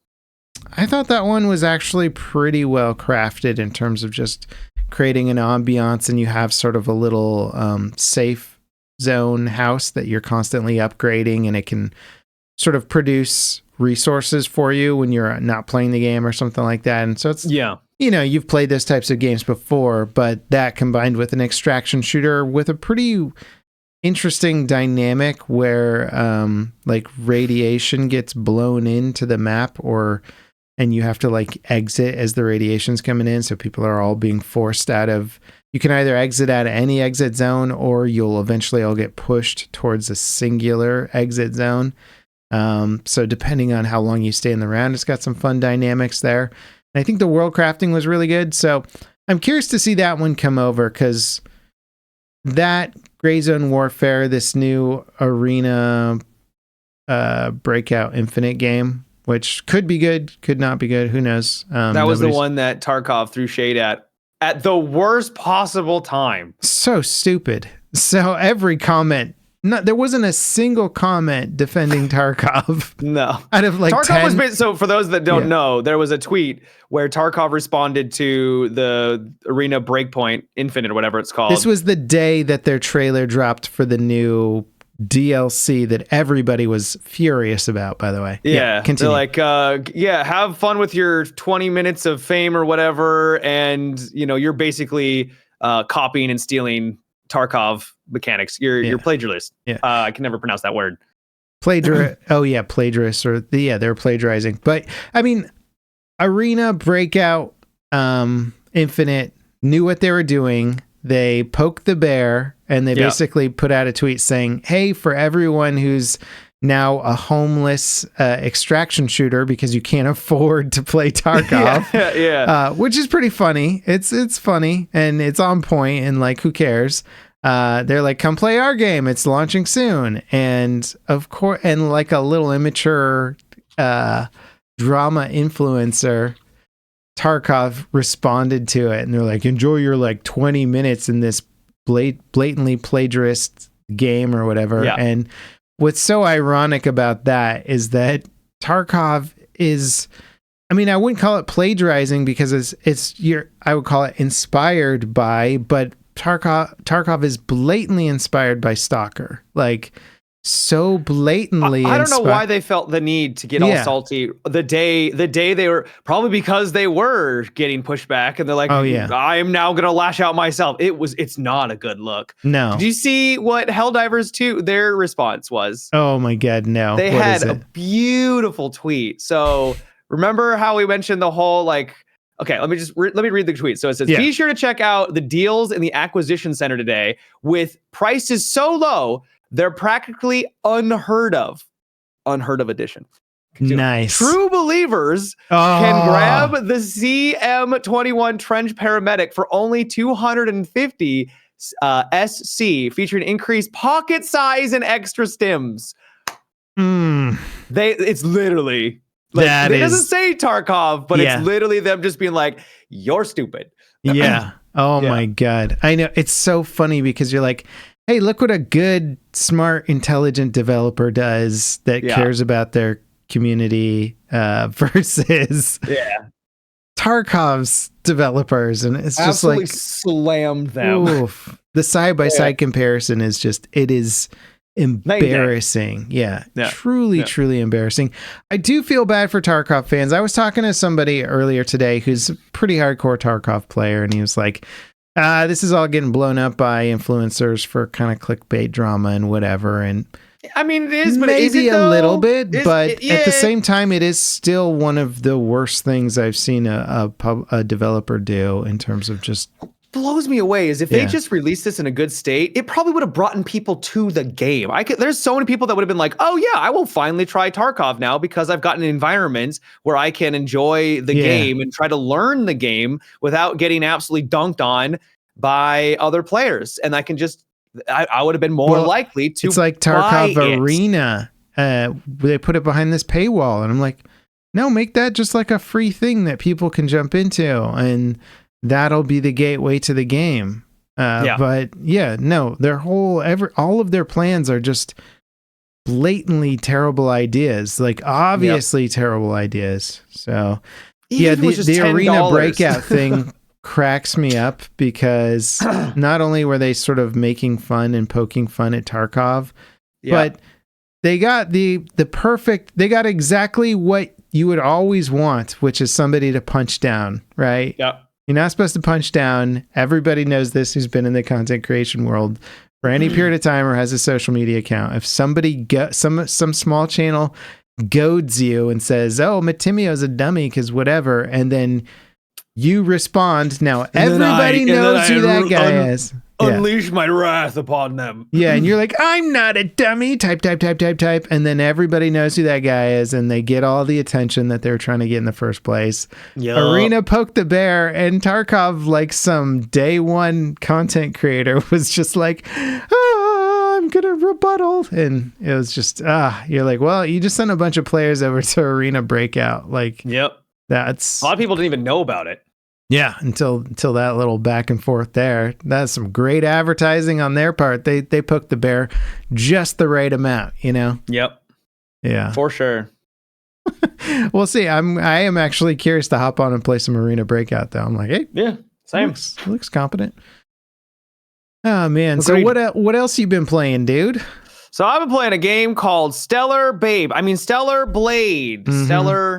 I thought that one was actually pretty well crafted in terms of just creating an ambiance, and you have sort of a little safe zone house that you're constantly upgrading, and it can sort of produce resources for you when you're not playing the game or something like that. And so it's, you've played those types of games before, but that combined with an extraction shooter with a pretty interesting dynamic where like radiation gets blown into the map and you have to like exit as the radiation's coming in. So people are all being forced out of, you can either exit out of any exit zone, or you'll eventually all get pushed towards a singular exit zone. So depending on how long you stay in the round, it's got some fun dynamics there. And I think the world crafting was really good. So I'm curious to see that one come over, because that Gray Zone Warfare, this new Arena Breakout Infinite game, which could be good, could not be good, who knows. That was the one that Tarkov threw shade at the worst possible time. So stupid. So every comment, there wasn't a single comment defending Tarkov. No. Out of like Tarkov 10. So for those that don't know, there was a tweet where Tarkov responded to the Arena Breakpoint Infinite or whatever it's called. This was the day that their trailer dropped for the new DLC that everybody was furious about, by the way. Yeah. Continue. They're like, have fun with your 20 minutes of fame or whatever. And, you're basically copying and stealing Tarkov mechanics. You're plagiarist. Yeah. I can never pronounce that word. Plagiarist, or they're plagiarizing. But I mean, Arena Breakout Infinite knew what they were doing. They poked the bear, and they basically put out a tweet saying, hey, for everyone who's now a homeless extraction shooter because you can't afford to play Tarkov, which is pretty funny. It's funny, and it's on point, and like, who cares? They're like, come play our game. It's launching soon. And of course, and like a little immature drama influencer, Tarkov responded to it, and they're like, enjoy your like 20 minutes in this blatantly plagiarist game or whatever. And what's so ironic about that is that Tarkov is, I mean, I wouldn't call it plagiarizing because I would call it inspired by, but Tarkov is blatantly inspired by Stalker. Like, so blatantly. I don't know why they felt the need to get all salty the day they were, probably because they were getting pushed back and they're like, I am now going to lash out myself. It's not a good look. No. Did you see what Helldivers 2, their response was? Oh my God, no. They had a beautiful tweet. So remember how we mentioned the whole like, okay, let me read the tweet. So it says, be sure to check out the deals in the acquisition center today with prices so low, they're practically unheard of edition. Nice. True believers can grab the CM21 Trench Paramedic for only 250 SC, featuring increased pocket size and extra stims. It's literally like, it doesn't say Tarkov, but it's literally them just being like, you're stupid. Yeah. Oh my God. I know. It's so funny because you're like, hey, look what a good, smart, intelligent developer does that cares about their community versus Tarkov's developers. And it's absolutely just like slammed them. Oof. The side-by-side comparison is just, it is embarrassing. Truly embarrassing. I do feel bad for Tarkov fans. I was talking to somebody earlier today who's a pretty hardcore Tarkov player, and he was like, this is all getting blown up by influencers for kind of clickbait drama and whatever. And I mean, it is, but maybe is it, a little bit, but at the same time, it is still one of the worst things I've seen a developer do in terms of just blows me away is if they just released this in a good state, it probably would have brought people to the game. There's so many people that would have been like, oh yeah, I will finally try Tarkov now because I've got an environment where I can enjoy the game and try to learn the game without getting absolutely dunked on by other players. And I can just, I would have been more likely to. It's like Tarkov Arena. They put it behind this paywall, and I'm like, no, make that just like a free thing that people can jump into, and that'll be the gateway to the game. But no, all of their plans are just blatantly terrible ideas, like obviously terrible ideas. So the arena breakout thing cracks me up because not only were they sort of making fun and poking fun at Tarkov, but they got they got exactly what you would always want, which is somebody to punch down, right? Yeah. You're not supposed to punch down. Everybody knows this who's been in the content creation world for any period of time or has a social media account. If somebody some small channel goads you and says, "Oh, Matimio's a dummy because whatever," and then you respond, now everybody knows who that guy is. Unleash my wrath upon them. Yeah, and you're like, I'm not a dummy. Type. And then everybody knows who that guy is, and they get all the attention that they're trying to get in the first place. Yep. Arena poked the bear, and Tarkov, like some day one content creator, was just like, I'm going to rebuttal. And it was just, you're like, well, you just sent a bunch of players over to Arena Breakout. Like, that's... A lot of people didn't even know about it. Yeah, until that little back and forth there. That's some great advertising on their part. They poked the bear just the right amount, you know? Yep. Yeah. For sure. We'll see. I am actually curious to hop on and play some Arena Breakout though. I'm like, hey. Yeah, same. Looks competent. Oh man. Agreed. So what else you been playing, dude? So I've been playing a game called Stellar Blade. Mm-hmm. Stellar...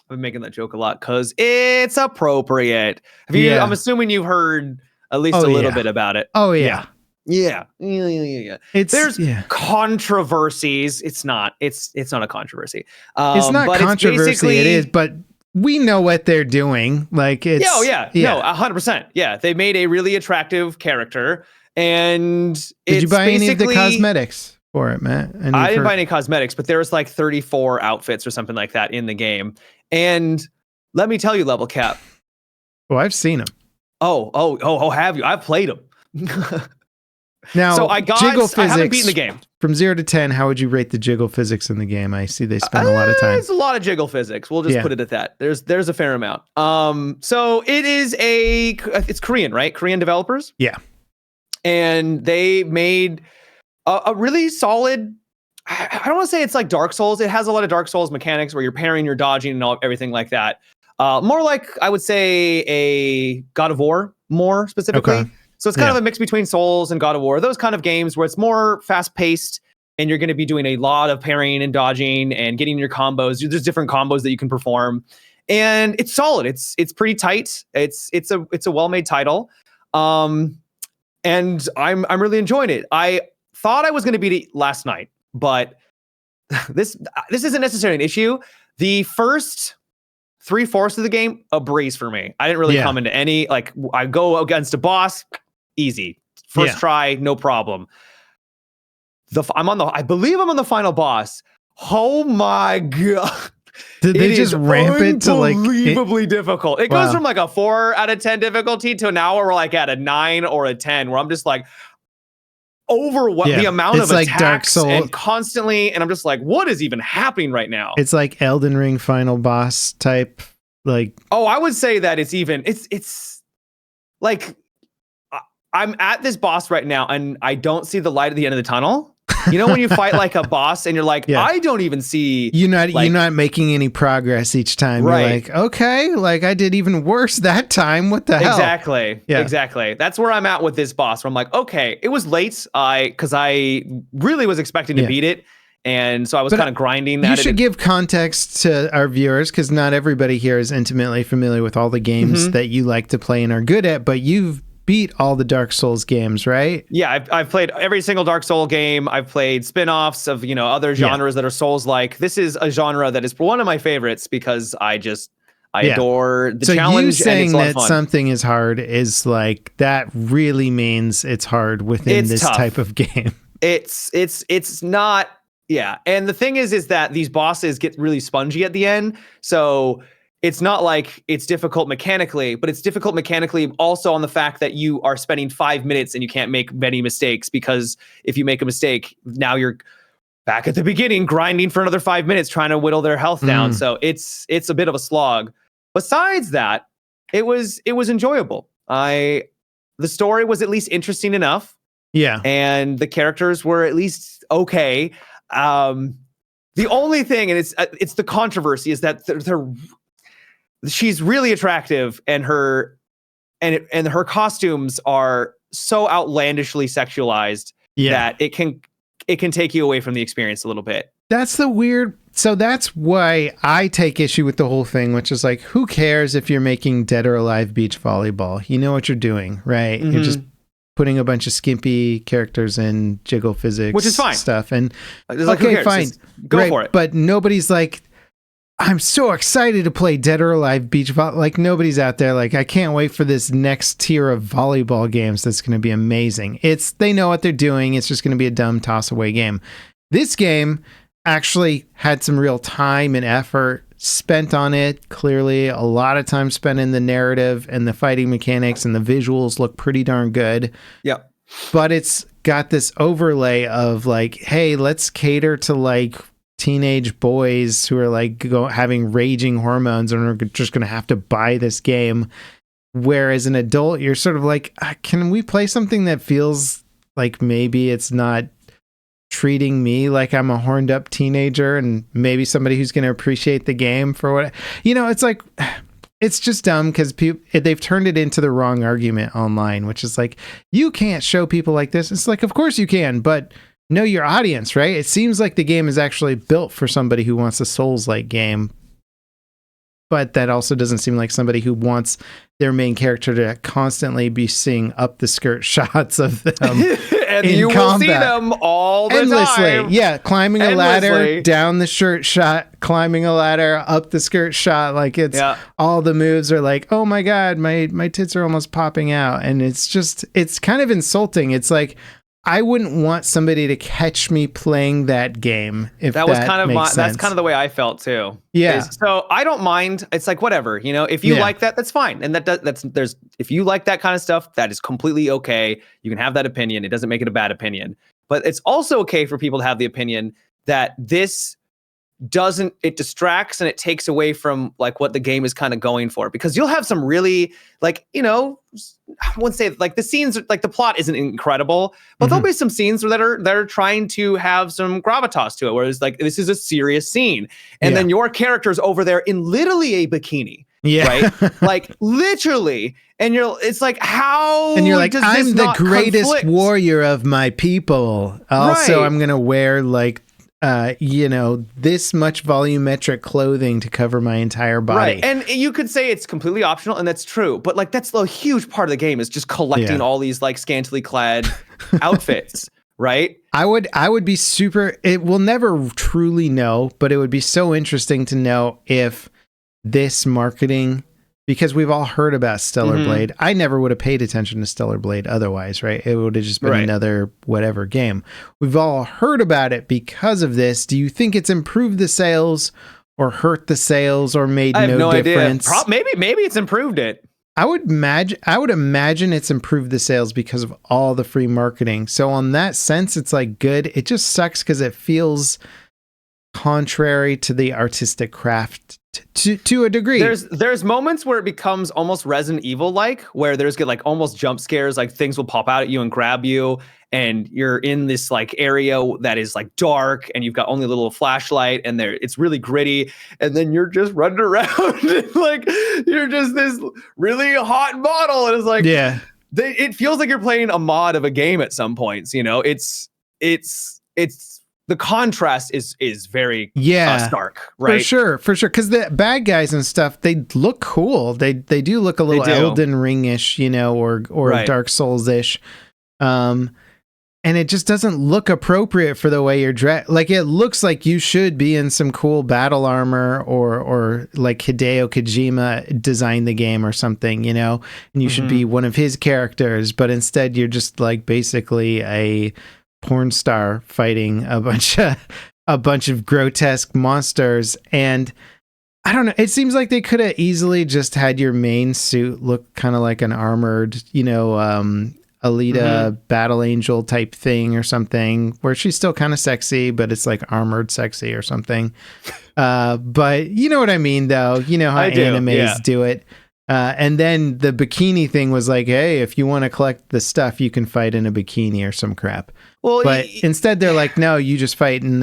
I've been making that joke a lot because it's appropriate. I'm assuming you've heard at least a little bit about it. Oh yeah. Yeah. There's controversies. It's not a controversy. It's not controversy. It is, but we know what they're doing. Like it's. No, 100%. Yeah, they made a really attractive character, and did you buy any of the cosmetics for it, Matt? I didn't buy any cosmetics, but there's like 34 outfits or something like that in the game. And let me tell you, Levelcap. Oh, I've seen them. Oh, have you? I've played them. Now, so I haven't beaten the game. From 0 to 10, how would you rate the jiggle physics in the game? I see they spend a lot of time. It's a lot of jiggle physics. We'll just put it at that. There's a fair amount. So it is it's Korean, right? Korean developers. Yeah. And they made a really solid. I don't want to say it's like Dark Souls. It has a lot of Dark Souls mechanics where you're parrying, you're dodging, and everything like that. More like, I would say, a God of War, more specifically. Okay. So it's kind of a mix between Souls and God of War. Those kind of games where it's more fast-paced and you're going to be doing a lot of parrying and dodging and getting your combos. There's different combos that you can perform, and it's solid. It's pretty tight. It's a well-made title, and I'm really enjoying it. I thought I was going to beat it last night, but this isn't necessarily an issue. The first 3/4 of the game, a breeze for me. I didn't really come into any, like, I go against a boss, easy. First try, no problem. I believe I'm on the final boss. Oh my God. Did they just ramp it to like unbelievably difficult? It goes from like a 4 out of 10 difficulty to now we're like at a 9 or a 10, where I'm just like the amount of like attacks Dark Souls and constantly, and I'm just like, what is even happening right now? It's like Elden Ring final boss type, like. Oh, I would say that it's like I'm at this boss right now, and I don't see the light at the end of the tunnel. You know, when you fight like a boss and you're like, I don't even see. You're not making any progress each time. Right. You're like, okay, like I did even worse that time. What the hell? Exactly. Yeah. Exactly. That's where I'm at with this boss. Where I'm like, okay, it was late. Because I really was expecting to beat it. And so I was kind of grinding that. You should give context to our viewers, because not everybody here is intimately familiar with all the games that you like to play and are good at, but you've beat all the Dark Souls games, right? Yeah, I've played every single Dark Soul game. I've played spin-offs of, other genres that are Souls-like. This is a genre that is one of my favorites because I adore the challenge. You saying and it's that something is hard is like, that really means it's hard within this type of game. It's not, and the thing is that these bosses get really spongy at the end, so it's not like it's difficult mechanically, but it's difficult mechanically also on the fact that you are spending 5 minutes and you can't make many mistakes, because if you make a mistake, now you're back at the beginning grinding for another 5 minutes trying to whittle their health down. So it's a bit of a slog. Besides that, it was enjoyable. The story was at least interesting enough. Yeah. And the characters were at least okay. The only thing, and it's the controversy, is that she's really attractive, and her costumes are so outlandishly sexualized that it can take you away from the experience a little bit. That's so that's why I take issue with the whole thing, which is like, who cares if you're making Dead or Alive beach volleyball? You know what you're doing, right? You're just putting a bunch of skimpy characters in jiggle physics, which is fine stuff, and okay, fine, just go for it. But nobody's like, I'm so excited to play Dead or Alive beach volleyball. Like, nobody's out there like, I can't wait for this next tier of volleyball games that's going to be amazing. They know what they're doing. It's just going to be a dumb toss away game. This game actually had some real time and effort spent on it. Clearly a lot of time spent in the narrative and the fighting mechanics, and the visuals look pretty darn good. Yep. But it's got this overlay of like, hey, let's cater to like teenage boys who are like having raging hormones and are just going to have to buy this game. Whereas an adult, you're sort of like, can we play something that feels like maybe it's not treating me like I'm a horned up teenager, and maybe somebody who's going to appreciate the game for what, it's like, it's just dumb because they've turned it into the wrong argument online, which is like, you can't show people like this. It's like, of course you can, but know your audience, right? It seems like the game is actually built for somebody who wants a Souls-like game, but that also doesn't seem like somebody who wants their main character to constantly be seeing up the skirt shots of them. And you will see them all the time. Yeah, climbing a ladder, down the shirt shot, climbing a ladder, up the skirt shot. Like, it's all the moves are like, oh my God, my tits are almost popping out. And it's kind of insulting. It's like, I wouldn't want somebody to catch me playing that game. If that was that's kind of the way I felt too. Yeah. So I don't mind. It's like, whatever, if you like that, that's fine. And if you like that kind of stuff, that is completely okay. You can have that opinion. It doesn't make it a bad opinion. But it's also okay for people to have the opinion that this it distracts and it takes away from like what the game is kind of going for, because you'll have some really like, I wouldn't say like the scenes, like the plot isn't incredible, but there'll be some scenes that are trying to have some gravitas to it, where it's like, this is a serious scene. And then your character's over there in literally a bikini. Yeah. Right. Like literally. And it's like, how? And you're like, I'm the greatest conflict? warrior of my people. Also, Right. I'm going to wear like, this much volumetric clothing to cover my entire body. Right. And you could say it's completely optional, and that's true. But like, that's the huge part of the game is just collecting all these like scantily clad outfits. Right. I would be we'll never truly know, but it would be so interesting to know if this marketing, because we've all heard about Stellar Blade. I never would have paid attention to Stellar Blade otherwise, right? It would have just been another whatever game. We've all heard about it because of this. Do you think it's improved the sales or hurt the sales or made no difference? Idea. Maybe it's improved it. I would imagine it's improved the sales because of all the free marketing. So on that sense, it's like good. It just sucks because it feels contrary to the artistic craft to a degree. There's moments where it becomes almost Resident Evil like, where there's like almost jump scares, like things will pop out at you and grab you, and you're in this like area that is like dark, and you've got only a little flashlight, and it's really gritty, and then you're just running around and like you're just this really hot model, and it's like it feels like you're playing a mod of a game at some points. It's the contrast is very stark, right? For sure. Because the bad guys and stuff, they look cool. They do look a little Elden Ring-ish, or Dark Souls-ish. And it just doesn't look appropriate for the way you're dressed. Like, it looks like you should be in some cool battle armor, or like Hideo Kojima designed the game or something, and you should be one of his characters. But instead, you're just like basically a porn star fighting a bunch of grotesque monsters. And I don't know, it seems like they could have easily just had your main suit look kind of like an armored, Alita Battle Angel type thing or something, where she's still kind of sexy, but it's like armored sexy or something. But you know what I mean, though. You know how animes do it. And then the bikini thing was like, hey, if you want to collect the stuff, you can fight in a bikini or some crap. Well, but instead they're like, no, you just fight in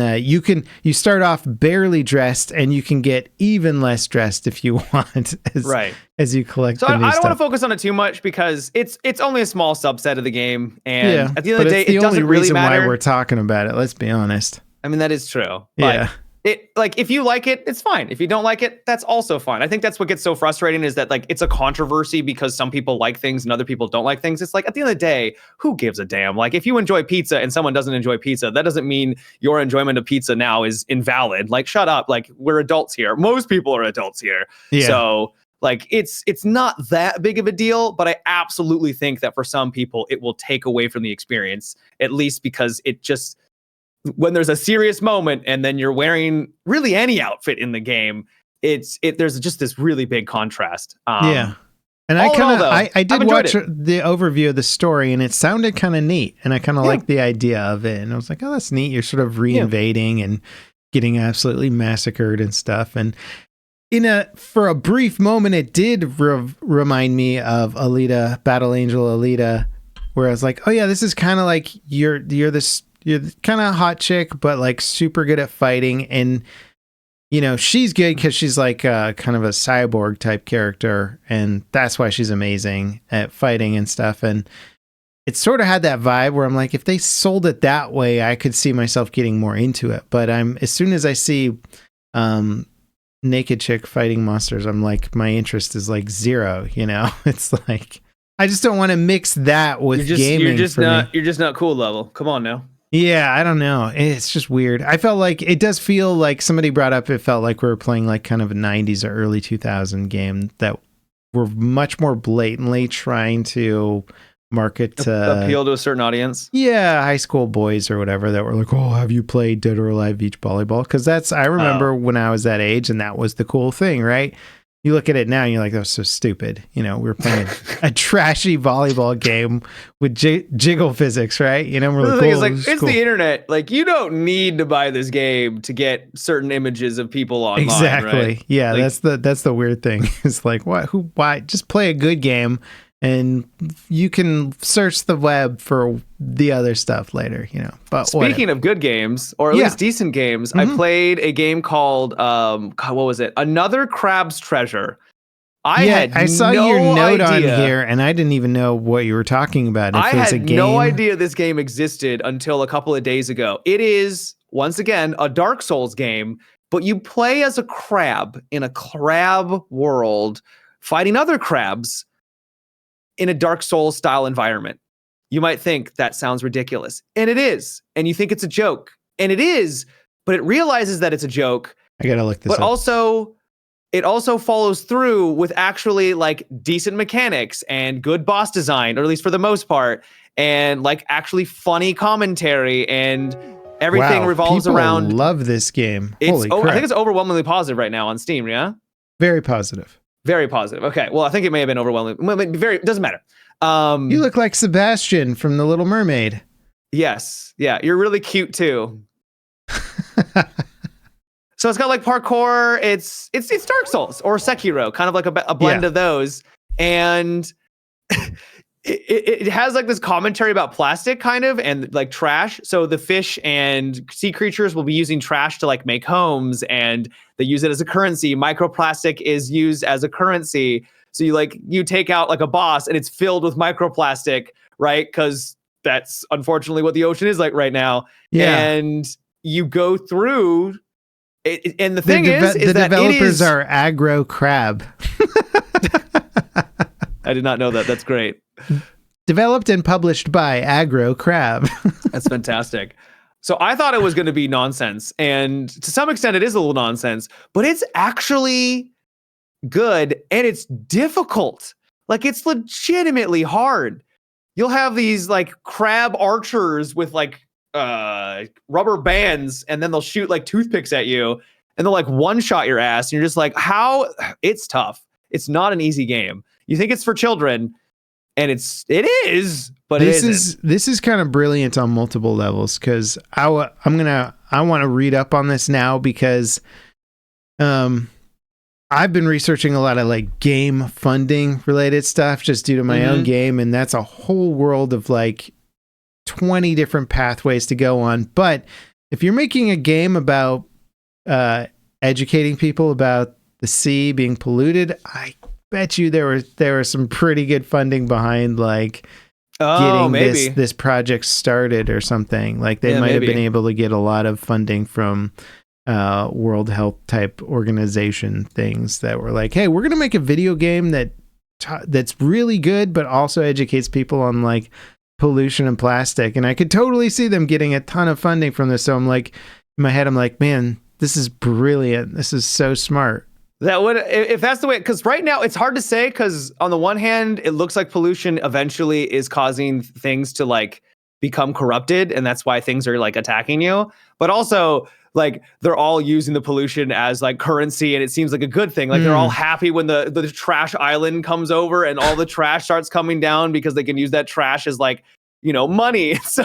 you start off barely dressed, and you can get even less dressed if you want as you collect. So I don't want to focus on it too much because it's only a small subset of the game, and at the end of the day, it doesn't really matter. Why we're talking about it, let's be honest. I mean, that is true. But if you like it, it's fine. If you don't like it, that's also fine. I think that's what gets so frustrating, is that like it's a controversy because some people like things and other people don't like things. It's like, at the end of the day, who gives a damn? Like, if you enjoy pizza and someone doesn't enjoy pizza, that doesn't mean your enjoyment of pizza now is invalid. Like, shut up. Like, we're adults here. Most people are adults here. Yeah. So like, it's not that big of a deal, but I absolutely think that for some people it will take away from the experience, at least because it just, when there's a serious moment and then you're wearing really any outfit in the game, there's just this really big contrast. And I did watch the overview of the story, and it sounded kind of neat, and I kind of liked the idea of it, and I was like, oh, that's neat. You're sort of reinvading and getting absolutely massacred and stuff. And for a brief moment, it did remind me of Alita, Battle Angel Alita, where I was like, oh yeah, this is kind of like you're kind of a hot chick, but like super good at fighting. And, she's good because she's like kind of a cyborg type character. And that's why she's amazing at fighting and stuff. And it sort of had that vibe where I'm like, if they sold it that way, I could see myself getting more into it. But as soon as I see naked chick fighting monsters, I'm like, my interest is like zero, It's like, I just don't want to mix that with gaming. You're just not cool level. Come on now. Yeah, I don't know. It's just weird. I felt like it does feel like somebody brought up, it felt like we were playing like kind of a 90s or early 2000 game that were much more blatantly trying to market to appeal to a certain audience. Yeah, high school boys or whatever that were like, oh, have you played Dead or Alive Beach Volleyball? Because I remember when I was that age, and that was the cool thing, right? You look at it now and you're like, that was so stupid. We were playing a trashy volleyball game with jiggle physics, right? We're like, it's cool. The internet. Like, you don't need to buy this game to get certain images of people online. Exactly. Right? Yeah, like, that's the weird thing. It's like, why? Just play a good game, and you can search the web for the other stuff later, But speaking of good games, or at least decent games, I played a game called what was it? Another Crab's Treasure. I saw your note on here, and I didn't even know what you were talking about. If I it was had a game. no idea this game existed until a couple of days ago. It is, once again, a Dark Souls game, but you play as a crab in a crab world, fighting other crabs in a Dark Souls style environment. You might think that sounds ridiculous, and it is. And you think it's a joke, and it is, but it realizes that it's a joke. I gotta look this up. But also, it also follows through with actually like decent mechanics and good boss design, or at least for the most part, and like actually funny commentary, and everything revolves people around. Love this game. Holy crap. I think it's overwhelmingly positive right now on Steam. Yeah, very positive. Very positive. Okay, well, I think it may have been overwhelming. It doesn't matter. You look like Sebastian from The Little Mermaid. Yes, yeah, you're really cute too. So it's got like parkour. It's Dark Souls or Sekiro, kind of like a blend of those, and it has like this commentary about plastic, kind of, and like trash. So the fish and sea creatures will be using trash to like make homes, and they use it as a currency. Microplastic is used as a currency. So you take out like a boss, and it's filled with microplastic, right? Because that's unfortunately what the ocean is like right now. Yeah. And you go through it, and the thing is the that developers are Aggro Crab. I did not know that. That's great. Developed and published by Aggro Crab. That's fantastic. So I thought it was going to be nonsense, and to some extent it is a little nonsense, but it's actually good, and it's difficult. Like, it's legitimately hard. You'll have these like crab archers with like rubber bands, and then they'll shoot like toothpicks at you, and they'll like one shot your ass, and you're just like, how? It's tough. It's not an easy game. You think it's for children, and it is, but this is kind of brilliant on multiple levels, because I want to read up on this now, because I've been researching a lot of like game funding related stuff just due to my own game, and that's a whole world of like 20 different pathways to go on. But if you're making a game about educating people about the sea being polluted, I bet you there was some pretty good funding behind like getting this project started or something. Like they might have been able to get a lot of funding from World Health type organization things that were like, hey, we're going to make a video game that's really good, but also educates people on like pollution and plastic. And I could totally see them getting a ton of funding from this. So I'm like, in my head, I'm like, man, this is brilliant. This is so smart. That would, if that's the way, because right now it's hard to say, because on the one hand, it looks like pollution eventually is causing things to like become corrupted, and that's why things are like attacking you. But also, like, they're all using the pollution as like currency, and it seems like a good thing. Like they're all happy when the trash island comes over and all the trash starts coming down, because they can use that trash as like, you know, money. So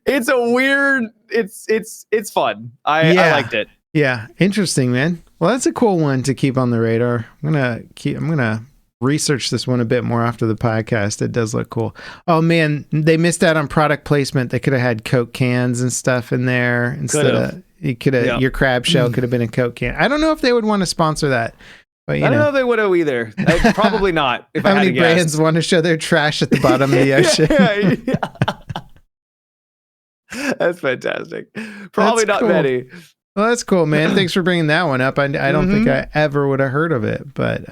it's a weird, it's fun. I liked it. Yeah, interesting, man. Well, that's a cool one to keep on the radar. I'm gonna research this one a bit more after the podcast. It does look cool. Oh man, they missed out on product placement. They could have had Coke cans and stuff in there instead of your crab shell could have been a Coke can. I don't know if they would want to sponsor that. But I don't know if they would have either. Probably not. If how many brands want to show their trash at the bottom of the ocean? That's fantastic. Probably not cool. Many. Well, that's cool, man. Thanks for bringing that one up. I don't think I ever would have heard of it, but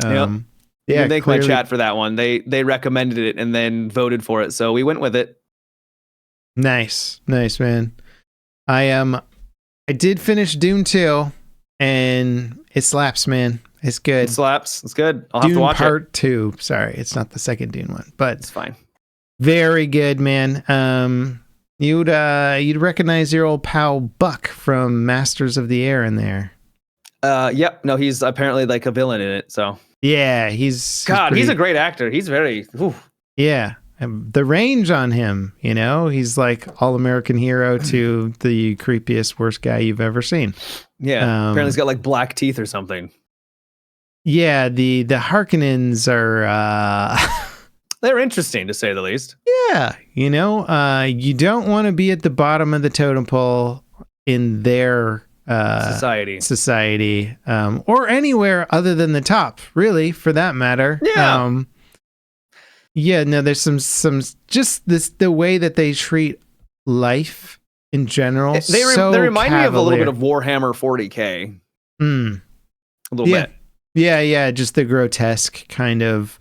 yeah, thank my chat for that one. They recommended it and then voted for it, so we went with it. Nice, man. I did finish Dune 2, and it slaps, man. It's good. It slaps. It's good. I'll Dune have to watch Part 2. Sorry, it's not the second Dune one, but it's fine. Very good, man. You'd recognize your old pal Buck from Masters of the Air in there. Yep. No, he's apparently like a villain in it. So yeah, he's a great actor. He's very. Yeah, the range on him, you know, he's like all-American hero to the creepiest, worst guy you've ever seen. Yeah, apparently he's got like black teeth or something. Yeah, the Harkonnens are. They're interesting, to say the least. Yeah, you know, you don't want to be at the bottom of the totem pole in their society, or anywhere other than the top, really, for that matter. No, there's some just the way that they treat life in general. They remind me of a little bit of Warhammer 40K. A little bit. Yeah. Just the grotesque kind of.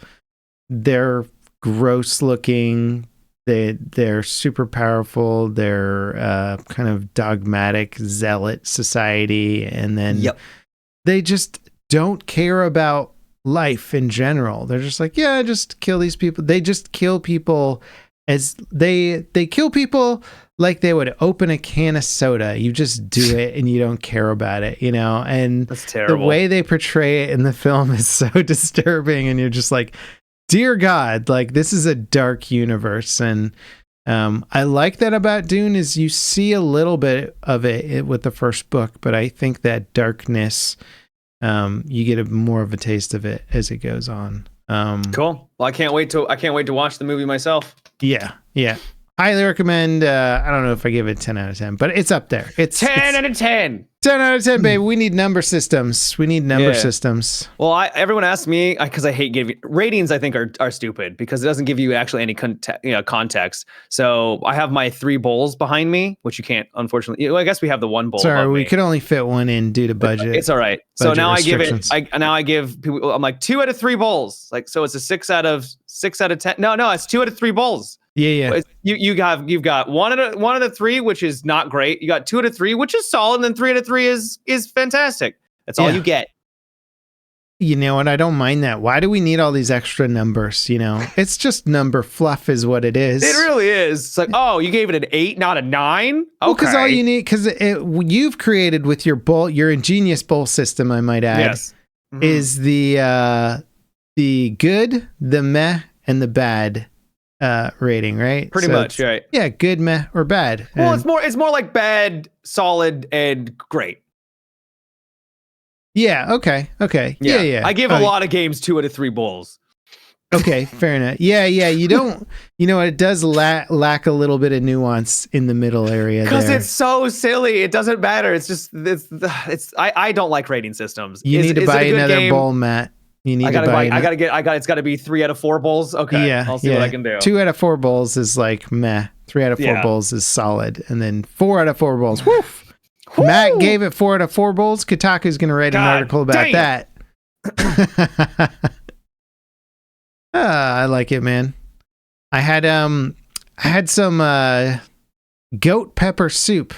They're gross looking. They're super powerful. They're kind of dogmatic zealot society, and then they just don't care about life in general. They're just like, yeah, just kill these people. They just kill people as they kill people like they would open a can of soda. You just do it and you don't care about it, you know? And that's terrible. The way they portray it in the film is so disturbing, and you're just like, dear God, like this is a dark universe. And I like that about Dune is you see a little bit of it with the first book, but I think that darkness, you get more of a taste of it as it goes on. Cool. Well, I can't wait to watch the movie myself. Yeah. Highly recommend. I don't know if I give it 10 out of 10, but it's up there. It's 10 out of 10. 10 out of 10, baby. We need number systems. Systems. Well, everyone asks me because I hate giving ratings. I think are stupid because it doesn't give you actually any context. So I have my 3 bowls behind me, which you can't, unfortunately. I guess we have the 1 bowl. Sorry, we could only fit one in due to budget. It's all right. So now I give people. I'm like 2 out of 3 bowls. Like so, it's a 6 out of 10. No, it's 2 out of 3 bowls. Yeah. You've got 1 out of 3, which is not great. You got 2 out of 3, which is solid, and then 3 out of 3 is fantastic. That's all you get. You know what? I don't mind that. Why do we need all these extra numbers? You know, it's just number fluff, is what it is. It really is. It's like, oh, you gave it an 8, not a 9. Okay. Well, because all you need, because you've created with your ingenious bowl system, I might add, is the good, the meh, and the bad. Rating, right? Pretty much, right? Yeah, good, meh, or bad. Well, it's more like bad, solid, and great. Yeah. Okay. Yeah. I give a lot of games 2 out of 3 bowls. Okay, fair enough. Yeah. You don't. You know, it does lack a little bit of nuance in the middle area because it's so silly. It doesn't matter. It's just I don't like rating systems. You need to buy another bowl, Matt. It's got to be 3 out of 4 bowls. Okay. Yeah. I'll see what I can do. 2 out of 4 bowls is like meh. 3 out of 4 bowls is solid. And then 4 out of 4 bowls. Woof. Matt gave it 4 out of 4 bowls. Kotaku's going to write an article about that. I like it, man. I had some goat pepper soup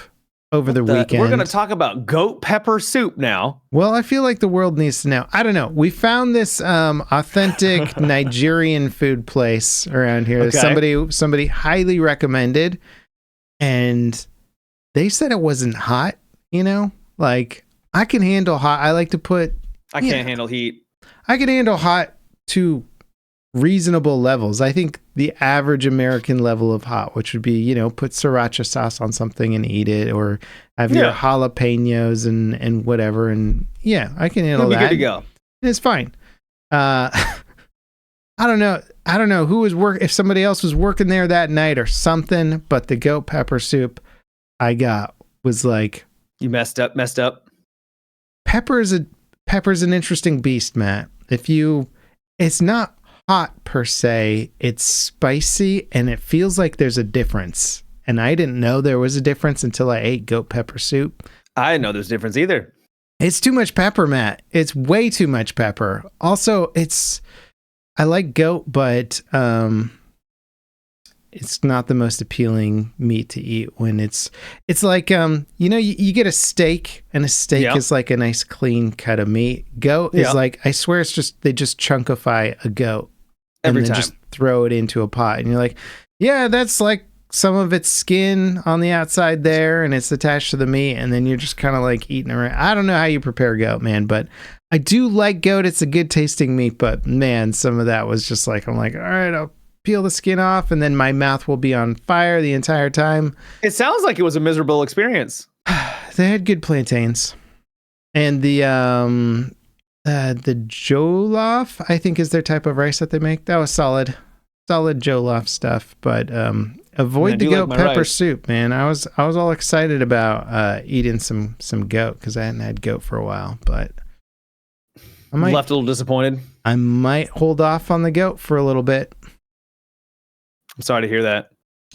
over the weekend. We're going to talk about goat pepper soup now. Well, I feel like the world needs to know. I don't know. We found this authentic Nigerian food place around here. Okay. Somebody highly recommended, and they said it wasn't hot. You know, like I can handle hot. I like to put. I can't handle heat. I can handle hot to reasonable levels. I think the average American level of hot, which would be, you know, put sriracha sauce on something and eat it, or have your jalapenos and whatever. And yeah, I can handle that. Good to go. It's fine. I don't know who was if somebody else was working there that night or something, but the goat pepper soup I got was like, you messed up. Pepper's an interesting beast, Matt. It's not hot per se, it's spicy, and it feels like there's a difference. And I didn't know there was a difference until I ate goat pepper soup. I didn't know there's a difference either. It's too much pepper, Matt. It's way too much pepper. Also, I like goat, but it's not the most appealing meat to eat when it's like, you know, you get a steak, and a steak is like a nice clean cut of meat. Goat is like, I swear they just chunkify a goat every time, just throw it into a pot, and you're like, yeah, that's like some of its skin on the outside there, and it's attached to the meat, and then you're just kind of like eating around. I don't know how you prepare goat, man, but I do like goat. It's a good tasting meat, but man, some of that was just like, I'm like, all right, I'll peel the skin off, and then my mouth will be on fire the entire time. It sounds like it was a miserable experience. They had good plantains, and the jollof, I think, is their type of rice that they make. That was solid. solid Jollof stuff, but avoid the goat pepper soup, man. I was all excited about eating some goat because I hadn't had goat for a while, but I might left a little disappointed. I might hold off on the goat for a little bit. I'm sorry to hear that.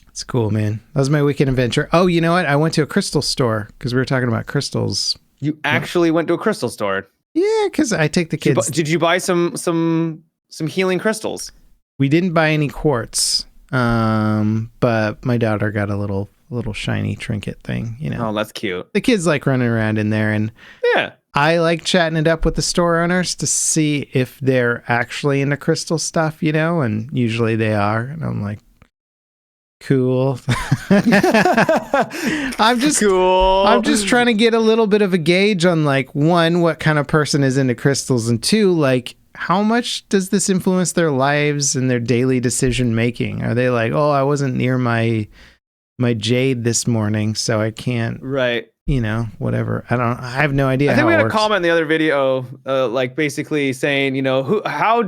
It's cool, man. That was my weekend adventure. Oh, you know what? I went to a crystal store because we were talking about crystals. You actually went to a crystal store? Yeah, because I take the kids. Did you buy some healing crystals? We didn't buy any quartz, but my daughter got a little shiny trinket thing. You know. Oh, that's cute. The kids like running around in there, and yeah, I like chatting it up with the store owners to see if they're actually into crystal stuff. You know, and usually they are, and I'm like, cool. I'm just trying to get a little bit of a gauge on, like, one, what kind of person is into crystals, and two, like, how much does this influence their lives and their daily decision making? Are they like, oh, I wasn't near my jade this morning, so I can't, right? You know, whatever. I have no idea. I think we had a comment in the other video, like basically saying, you know, how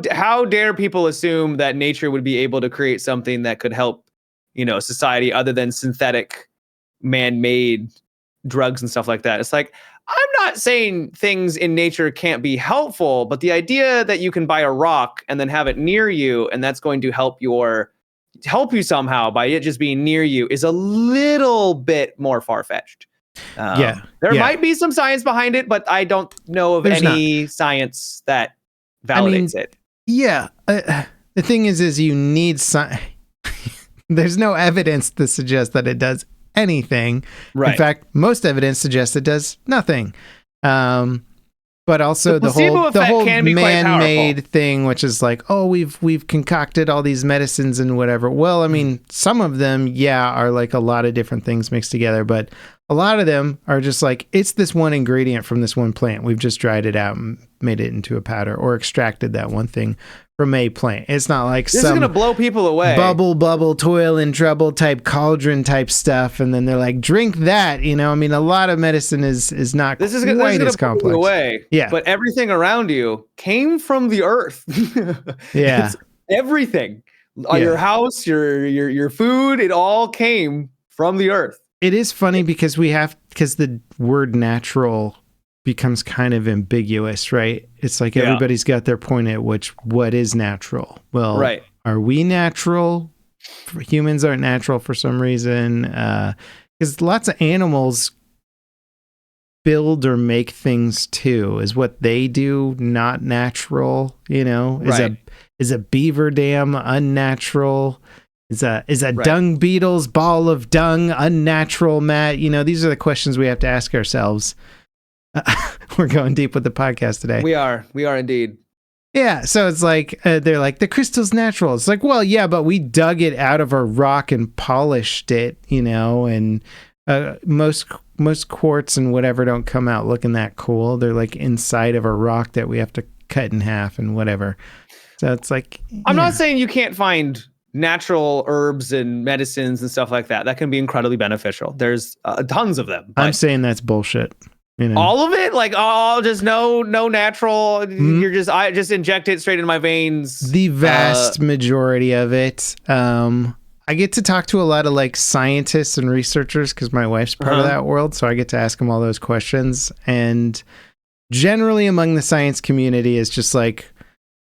dare people assume that nature would be able to create something that could help, you know, society other than synthetic man-made drugs and stuff like that. It's like, I'm not saying things in nature can't be helpful, but the idea that you can buy a rock and then have it near you and that's going to help you somehow by it just being near you is a little bit more far-fetched. There might be some science behind it, but I don't know of any science that validates it. Yeah. The thing is you need science. There's no evidence to suggest that it does anything. Right. In fact, most evidence suggests it does nothing. But also the whole man-made thing, which is like, oh, we've concocted all these medicines and whatever. Well, I mean, some of them, are like a lot of different things mixed together, but a lot of them are just like, it's this one ingredient from this one plant. We've just dried it out and made it into a powder or extracted that one thing from a plant. It's not like this is going to blow people away. Bubble, toil and trouble type cauldron type stuff. And then they're like, drink that. You know, I mean, a lot of medicine is not quite as complex. Away. Yeah. But everything around you came from the earth. Yeah. It's everything. Your house, your food, it all came from the earth. It is funny because the word natural becomes kind of ambiguous, right? It's like everybody's got their point at what is natural. Well, right. Are we natural? Humans aren't natural for some reason. Because lots of animals build or make things too. Is what they do not natural? You know, is a beaver dam unnatural? Is a dung beetle's ball of dung unnatural, Matt? You know, these are the questions we have to ask ourselves. We're going deep with the podcast today. We are indeed. Yeah, so it's like they're like, the crystal's natural. It's like, well, yeah, but we dug it out of a rock and polished it, you know, and most quartz and whatever don't come out looking that cool. They're like inside of a rock that we have to cut in half and whatever. So it's like, I'm not saying you can't find natural herbs and medicines and stuff like that can be incredibly beneficial. There's tons of them. I'm saying that's bullshit. You know? All of it, like, just no natural. Mm-hmm. I just inject it straight into my veins. The vast majority of it. I get to talk to a lot of like scientists and researchers because my wife's part of that world, so I get to ask them all those questions. And generally, among the science community, is just like,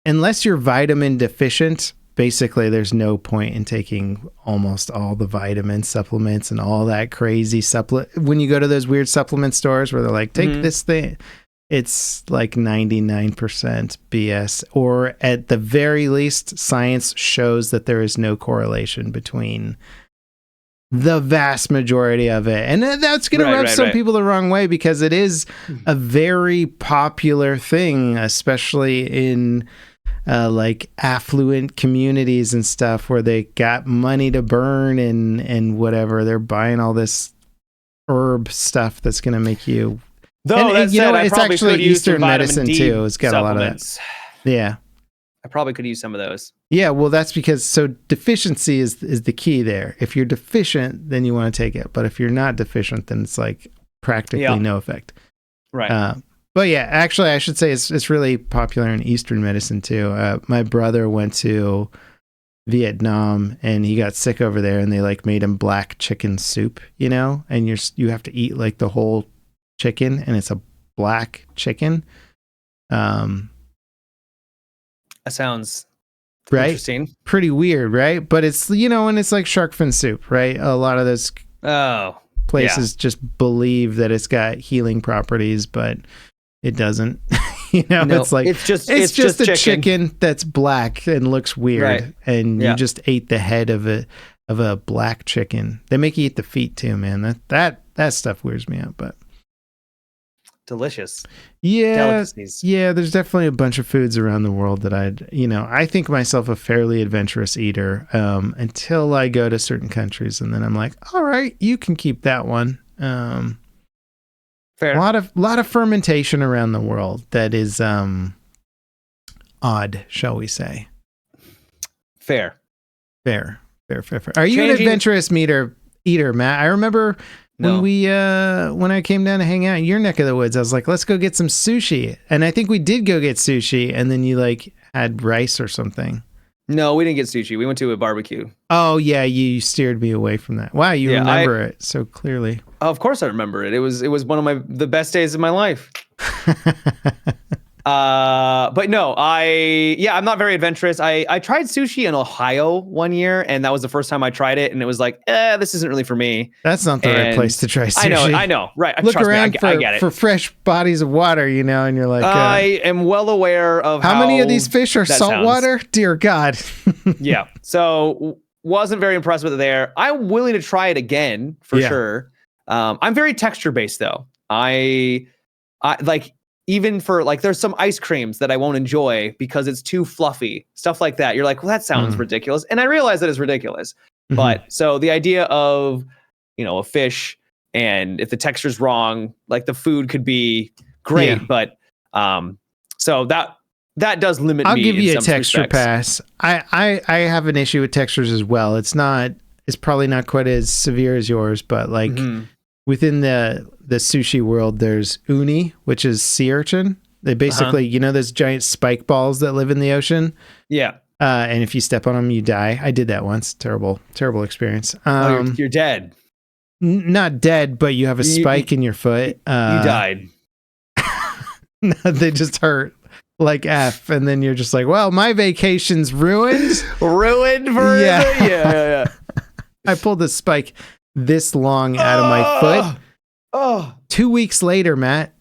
unless you're vitamin deficient, basically, there's no point in taking almost all the vitamin supplements and all that crazy supplement. When you go to those weird supplement stores where they're like, take this thing, it's like 99% BS. Or at the very least, science shows that there is no correlation between the vast majority of it. And that's going to rub some people the wrong way because it is a very popular thing, especially in like affluent communities and stuff where they got money to burn and whatever. They're buying all this herb stuff that's going to make you. Though and you know what? It's actually Eastern medicine too. It's got a lot of that. Yeah. I probably could use some of those. Yeah, well, that's because deficiency is the key there. If you're deficient, then you want to take it. But if you're not deficient, then it's like practically no effect. Right. But yeah, actually, I should say it's really popular in Eastern medicine too. My brother went to Vietnam, and he got sick over there, and they like made him black chicken soup, and you have to eat like the whole chicken, and it's a black chicken. That sounds right, interesting. Pretty weird, right? But it's and it's like shark fin soup, right? A lot of those places just believe that it's got healing properties, but it doesn't. It's like it's just a chicken that's black and looks weird, right. And you just ate the head of a black chicken. They make you eat the feet too, man. That stuff weirds me out, but delicious. Yeah, delicacies. Yeah. There's definitely a bunch of foods around the world that I think myself a fairly adventurous eater until I go to certain countries, and then I'm like, all right, you can keep that one. Fair. A lot of fermentation around the world that is odd, shall we say? Fair. Are you an adventurous eater, Matt? I remember when I came down to hang out in your neck of the woods, I was like, let's go get some sushi, and I think we did go get sushi, and then you like had rice or something. No, we didn't get sushi. We went to a barbecue. Oh, yeah, you steered me away from that. Wow, you remember it so clearly. Of course I remember it. It was one of the best days of my life. But no, I'm not very adventurous. I tried sushi in Ohio one year, and that was the first time I tried it, and it was like, this isn't really for me. That's not the right place to try sushi. I know, right? Look around I get it. For fresh bodies of water, and you're like, I am well aware of how many of these fish are saltwater? Dear God. Yeah, so wasn't very impressed with it there. I'm willing to try it again for sure. I'm very texture based though. I like. Even for like, there's some ice creams that I won't enjoy because it's too fluffy, stuff like that. You're like, well, that sounds ridiculous. And I realize that is ridiculous. Mm-hmm. But so the idea of, a fish, and if the texture's wrong, like the food could be great. But so that does limit me. I'll give you in a some texture respects. pass. I have an issue with textures as well. It's probably not quite as severe as yours, but like, within the sushi world, there's uni, which is sea urchin. They basically, those giant spike balls that live in the ocean. Yeah. And if you step on them, you die. I did that once. Terrible experience. You're dead. Not dead, but you have a spike in your foot. You died. No, they just hurt like F. And then you're just like, well, my vacation's ruined. Ruined for yeah. I pulled the spike this long out of my foot. 2 weeks later, Matt,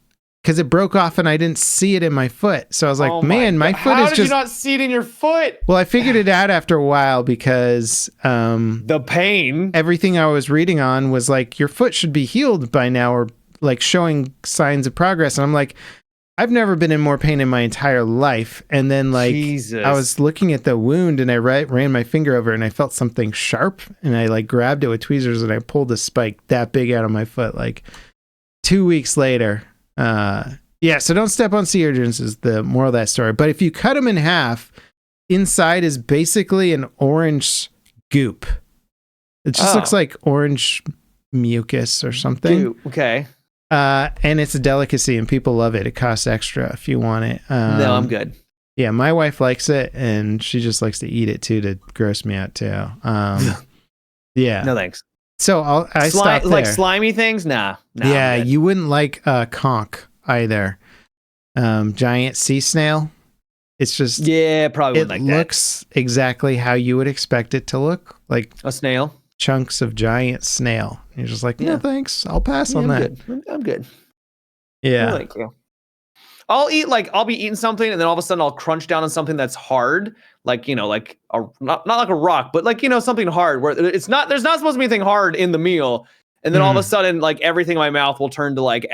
because it broke off and I didn't see it in my foot. So I was like, my foot How is did just... you not see it in your foot? Well, I figured it out after a while because... the pain. Everything I was reading on was like, your foot should be healed by now, or like showing signs of progress. And I'm like, I've never been in more pain in my entire life. And then like, Jesus. I was looking at the wound and I ran my finger over it and I felt something sharp and I like grabbed it with tweezers and I pulled a spike that big out of my foot. Like 2 weeks later. So don't step on sea urchins is the moral of that story. But if you cut them in half, inside is basically an orange goop. It just looks like orange mucus or something. Goop. Okay. And it's a delicacy and people love it. It costs extra if you want it. No, I'm good. Yeah, my wife likes it and she just likes to eat it too to gross me out too. Yeah. No thanks. So I stopped there. Like slimy things? Nah. Yeah, you wouldn't like conch either. Giant sea snail. It's just probably wouldn't like that. It looks exactly how you would expect it to look, like a snail. Chunks of giant snail. You're just like, no thanks. I'll pass on that. I'm good. Yeah. No, thank you. I'll be eating something and then all of a sudden I'll crunch down on something that's hard, like, like not like a rock, but like, something hard where there's not supposed to be anything hard in the meal. And then all of a sudden, like everything in my mouth will turn to like,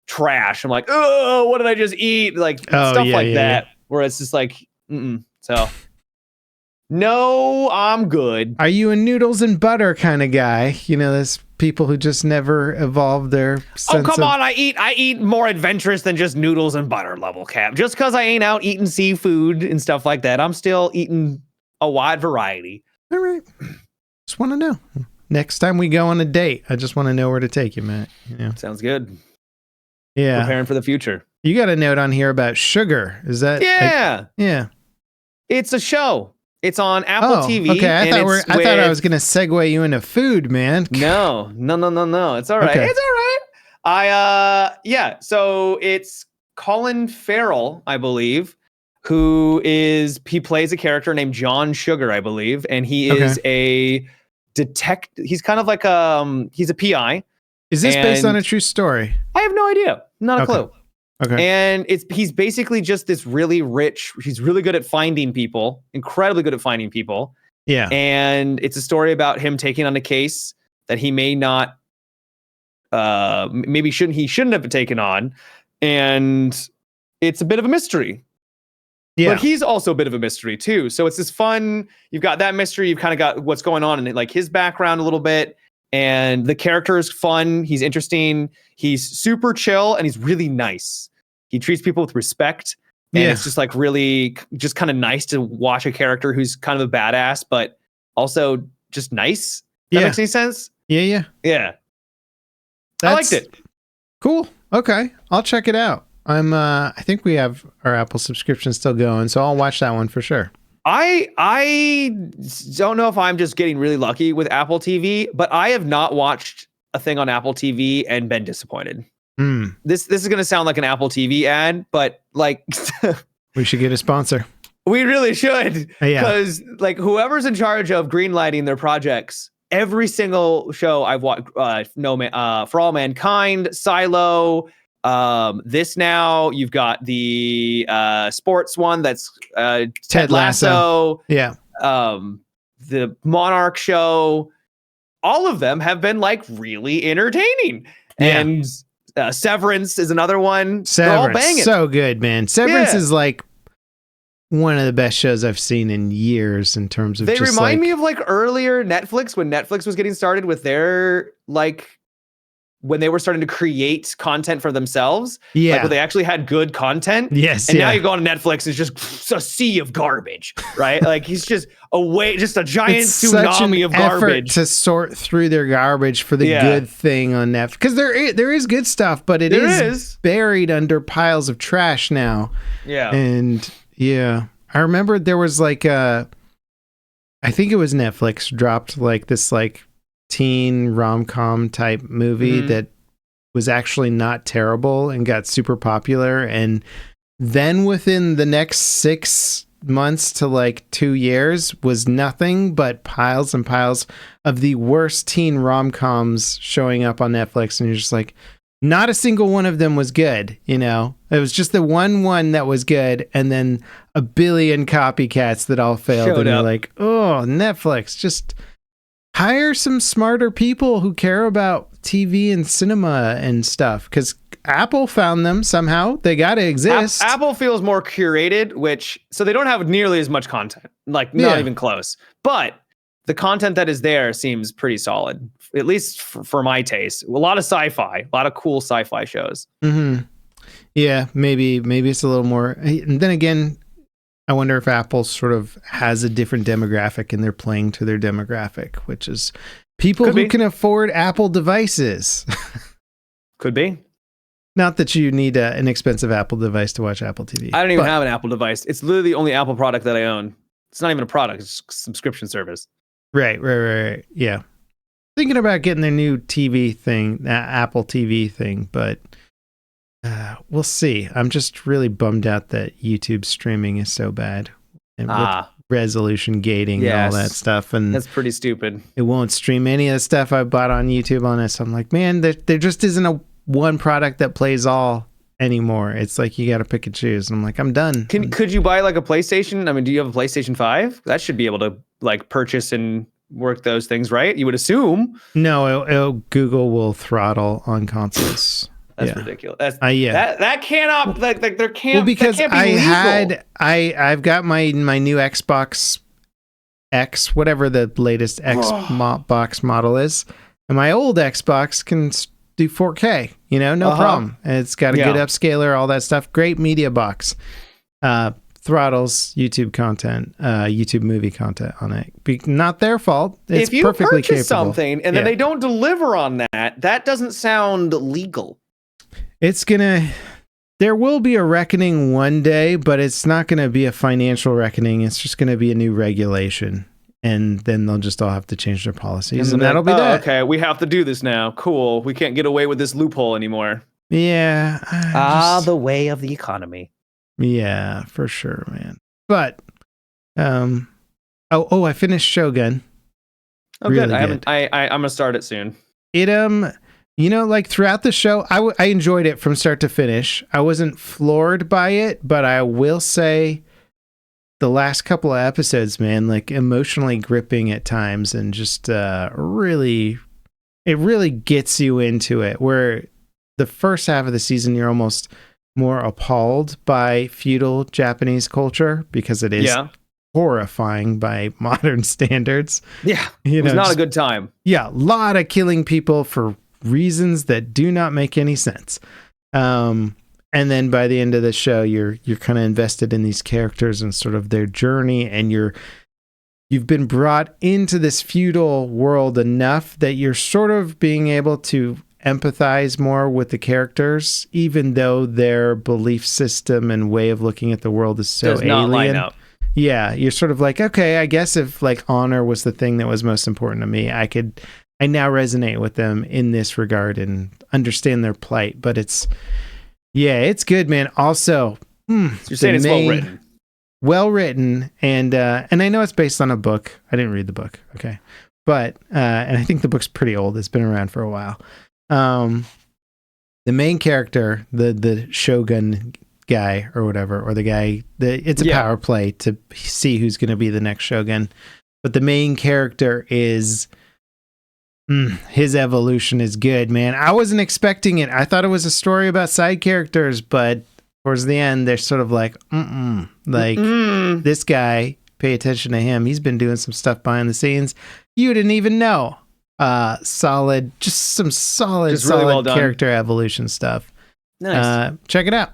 trash. I'm like, oh, what did I just eat? Like stuff like that, where it's just like, So no, I'm good. Are you a noodles and butter kind of guy? There's people who just never evolved their sense on. I eat more adventurous than just noodles and butter, Levelcap. Just because I ain't out eating seafood and stuff like that, I'm still eating a wide variety. All right. Just want to know. Next time we go on a date, I just want to know where to take you, Matt. Sounds good. Yeah. Preparing for the future. You got a note on here about sugar. Is that? Yeah. Yeah. It's a show. It's on Apple TV. Okay, I thought I was gonna segue you into food, man. No. It's all right. Okay. It's all right. So it's Colin Farrell, I believe, he plays a character named John Sugar, I believe, and he is a detective. He's kind of like he's a PI. Is this based on a true story? I have no idea. Not a clue. Okay. And he's basically just this really rich, he's really good at finding people, incredibly good at finding people. Yeah. And it's a story about him taking on a case that he may not, he shouldn't have taken on. And it's a bit of a mystery. Yeah. But he's also a bit of a mystery too. So it's this fun, you've got that mystery, you've kind of got what's going on in it, like his background a little bit. And the character is fun. He's interesting. He's super chill and he's really nice. He treats people with respect. And it's just like really just kind of nice to watch a character who's kind of a badass, but also just nice. That makes any sense? Yeah. I liked it. Cool. Okay. I'll check it out. I think we have our Apple subscription still going, so I'll watch that one for sure. I don't know if I'm just getting really lucky with Apple TV, but I have not watched a thing on Apple TV and been disappointed. This is going to sound like an Apple TV ad, but like we should get a sponsor. We really should, because like whoever's in charge of greenlighting their projects, every single show I've watched, For All Mankind, Silo. This now you've got the sports one that's Ted Lasso. Yeah. The Monarch show. All of them have been like really entertaining. Yeah. And Severance is another one. They're all banging. So good, man. Severance is like one of the best shows I've seen in years in terms of. They remind me of like earlier Netflix, when Netflix was getting started with their when they were starting to create content for themselves. Yeah. Like when they actually had good content. Yes. And now you go on Netflix, it's just a sea of garbage, right? Like he's just just a giant tsunami of garbage. To sort through their garbage for the good thing on Netflix. Because there is good stuff, but it is buried under piles of trash now. Yeah. And I remember there was I think it was Netflix dropped like this teen rom-com type movie that was actually not terrible and got super popular, and then within the next 6 months to 2 years was nothing but piles and piles of the worst teen rom-coms showing up on Netflix, and you're just like, not a single one of them was good, it was just the one that was good, and then a billion copycats that all failed. And you're like, oh, Netflix, just hire some smarter people who care about TV and cinema and stuff, because Apple found them somehow. They got to exist. Apple feels more curated, so they don't have nearly as much content, not even close. But the content that is there seems pretty solid, at least for my taste. A lot of sci-fi, a lot of cool sci-fi shows. Mm-hmm. Yeah, maybe it's a little more. And then again, I wonder if Apple sort of has a different demographic and they're playing to their demographic, which is people who can afford Apple devices. Could be. Not that you need an expensive Apple device to watch Apple TV. I don't even have an Apple device. It's literally the only Apple product that I own. It's not even a product. It's a subscription service. Right. Yeah. Thinking about getting their new TV thing, Apple TV thing, but we'll see. I'm just really bummed out that YouTube streaming is so bad, and with resolution gating and all that stuff. And that's pretty stupid. It won't stream any of the stuff I bought on YouTube on it. So I'm like, man, there just isn't a one product that plays all anymore. It's like you got to pick and choose. And I'm like, I'm done. Could you buy like a PlayStation? I mean, do you have a PlayStation 5? That should be able to purchase and work those things, right? You would assume. No, Google will throttle on consoles. That's ridiculous. That cannot there can't. Well, because that can't be legal. I've got my new Xbox X, whatever the latest Xbox model is, and my old Xbox can do 4K. No problem. And it's got a good upscaler, all that stuff. Great media box. Throttles YouTube content, YouTube movie content on it. Not their fault. It's if you perfectly purchase capable. Something and then they don't deliver on that doesn't sound legal. It's gonna. There will be a reckoning one day, but it's not going to be a financial reckoning. It's just going to be a new regulation. And then they'll just all have to change their policies. And that'll be that. Okay, we have to do this now. Cool. We can't get away with this loophole anymore. Yeah. The way of the economy. Yeah, for sure, man. But, I finished Shogun. Oh, really good. I'm going to start it soon. It, like throughout the show, I enjoyed it from start to finish. I wasn't floored by it, but I will say the last couple of episodes, man, like emotionally gripping at times and just it really gets you into it. Where the first half of the season, you're almost more appalled by feudal Japanese culture because it is horrifying by modern standards. Yeah, it was not a good time. Yeah, a lot of killing people for reasons that do not make any sense. And then by the end of the show, you're kind of invested in these characters and sort of their journey, and you've been brought into this feudal world enough that you're sort of being able to empathize more with the characters, even though their belief system and way of looking at the world is so alien. Not line up. Yeah, you're sort of like, okay, I guess if like honor was the thing that was most important to me, I now resonate with them in this regard and understand their plight. But it's good, man. Also, so you're saying it's well written, and I know it's based on a book. I didn't read the book, okay, but and I think the book's pretty old. It's been around for a while. The main character, the Shogun guy or whatever, or the guy, it's a power play to see who's going to be the next Shogun. But the main character is his evolution is good, man. I wasn't expecting it. I thought it was a story about side characters, but towards the end, they're sort of like, this guy, pay attention to him. He's been doing some stuff behind the scenes you didn't even know. Solid really well character evolution stuff. Nice. Check it out.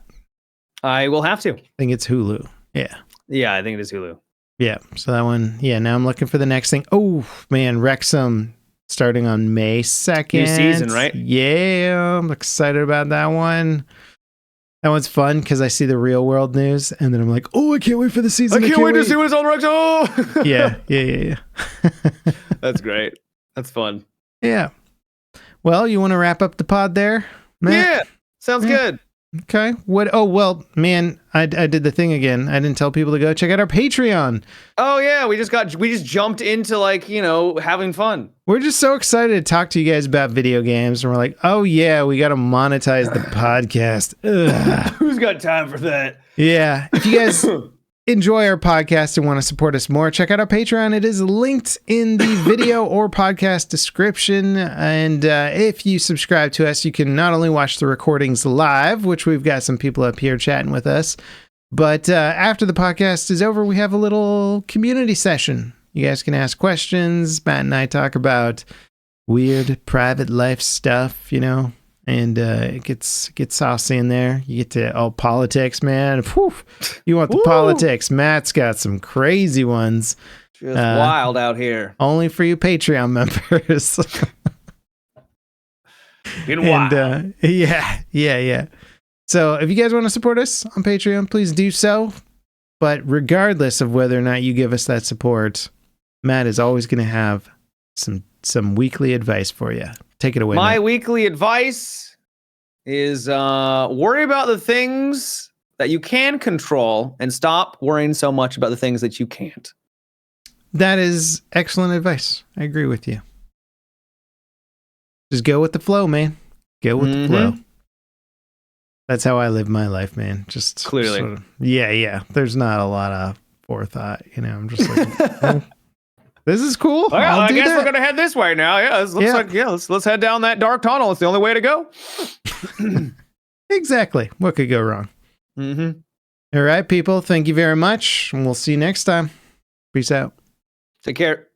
I will have to. I think it's Hulu. Yeah, I think it is Hulu. Yeah, so that one. Yeah, now I'm looking for the next thing. Oh man, Wrexham starting on May 2nd. New season, right? Yeah, I'm excited about that one. That one's fun because I see the real world news and then I'm like, oh, I can't wait for the season. I can't wait to see what it's on Wrexham. Yeah. That's great. That's fun. Yeah. Well, you want to wrap up the pod there, Matt? Yeah, sounds good. Okay. What? Oh, well, man, I did the thing again. I didn't tell people to go check out our Patreon. Oh yeah, we just jumped into having fun. We're just so excited to talk to you guys about video games, and we're like, oh yeah, we got to monetize the podcast. Ugh. Who's got time for that? Yeah. If you guys enjoy our podcast and want to support us more, check out our Patreon. It is linked in the video or podcast description. And if you subscribe to us, you can not only watch the recordings live, which we've got some people up here chatting with us, but after the podcast is over, we have a little community session. You guys can ask questions. Matt and I talk about weird private life stuff, and it gets saucy in there. You get to politics, man. Whew. You want the politics. Matt's got some crazy ones. Just wild out here. Only for you Patreon members. Getting wild. Yeah. So if you guys want to support us on Patreon, please do so. But regardless of whether or not you give us that support, Matt is always going to have some weekly advice for you. Take it away. My Matt. weekly advice is worry about the things that you can control and stop worrying so much about the things that you can't. That is excellent advice. I agree with you. Just go with the flow, man. Go with the flow. That's how I live my life, man. Just clearly. Sort of, yeah. There's not a lot of forethought, I'm just like, this is cool. Well, I guess we're gonna head this way now. Yeah, let's head down that dark tunnel. It's the only way to go. Exactly. What could go wrong? All right, people. Thank you very much, and we'll see you next time. Peace out. Take care.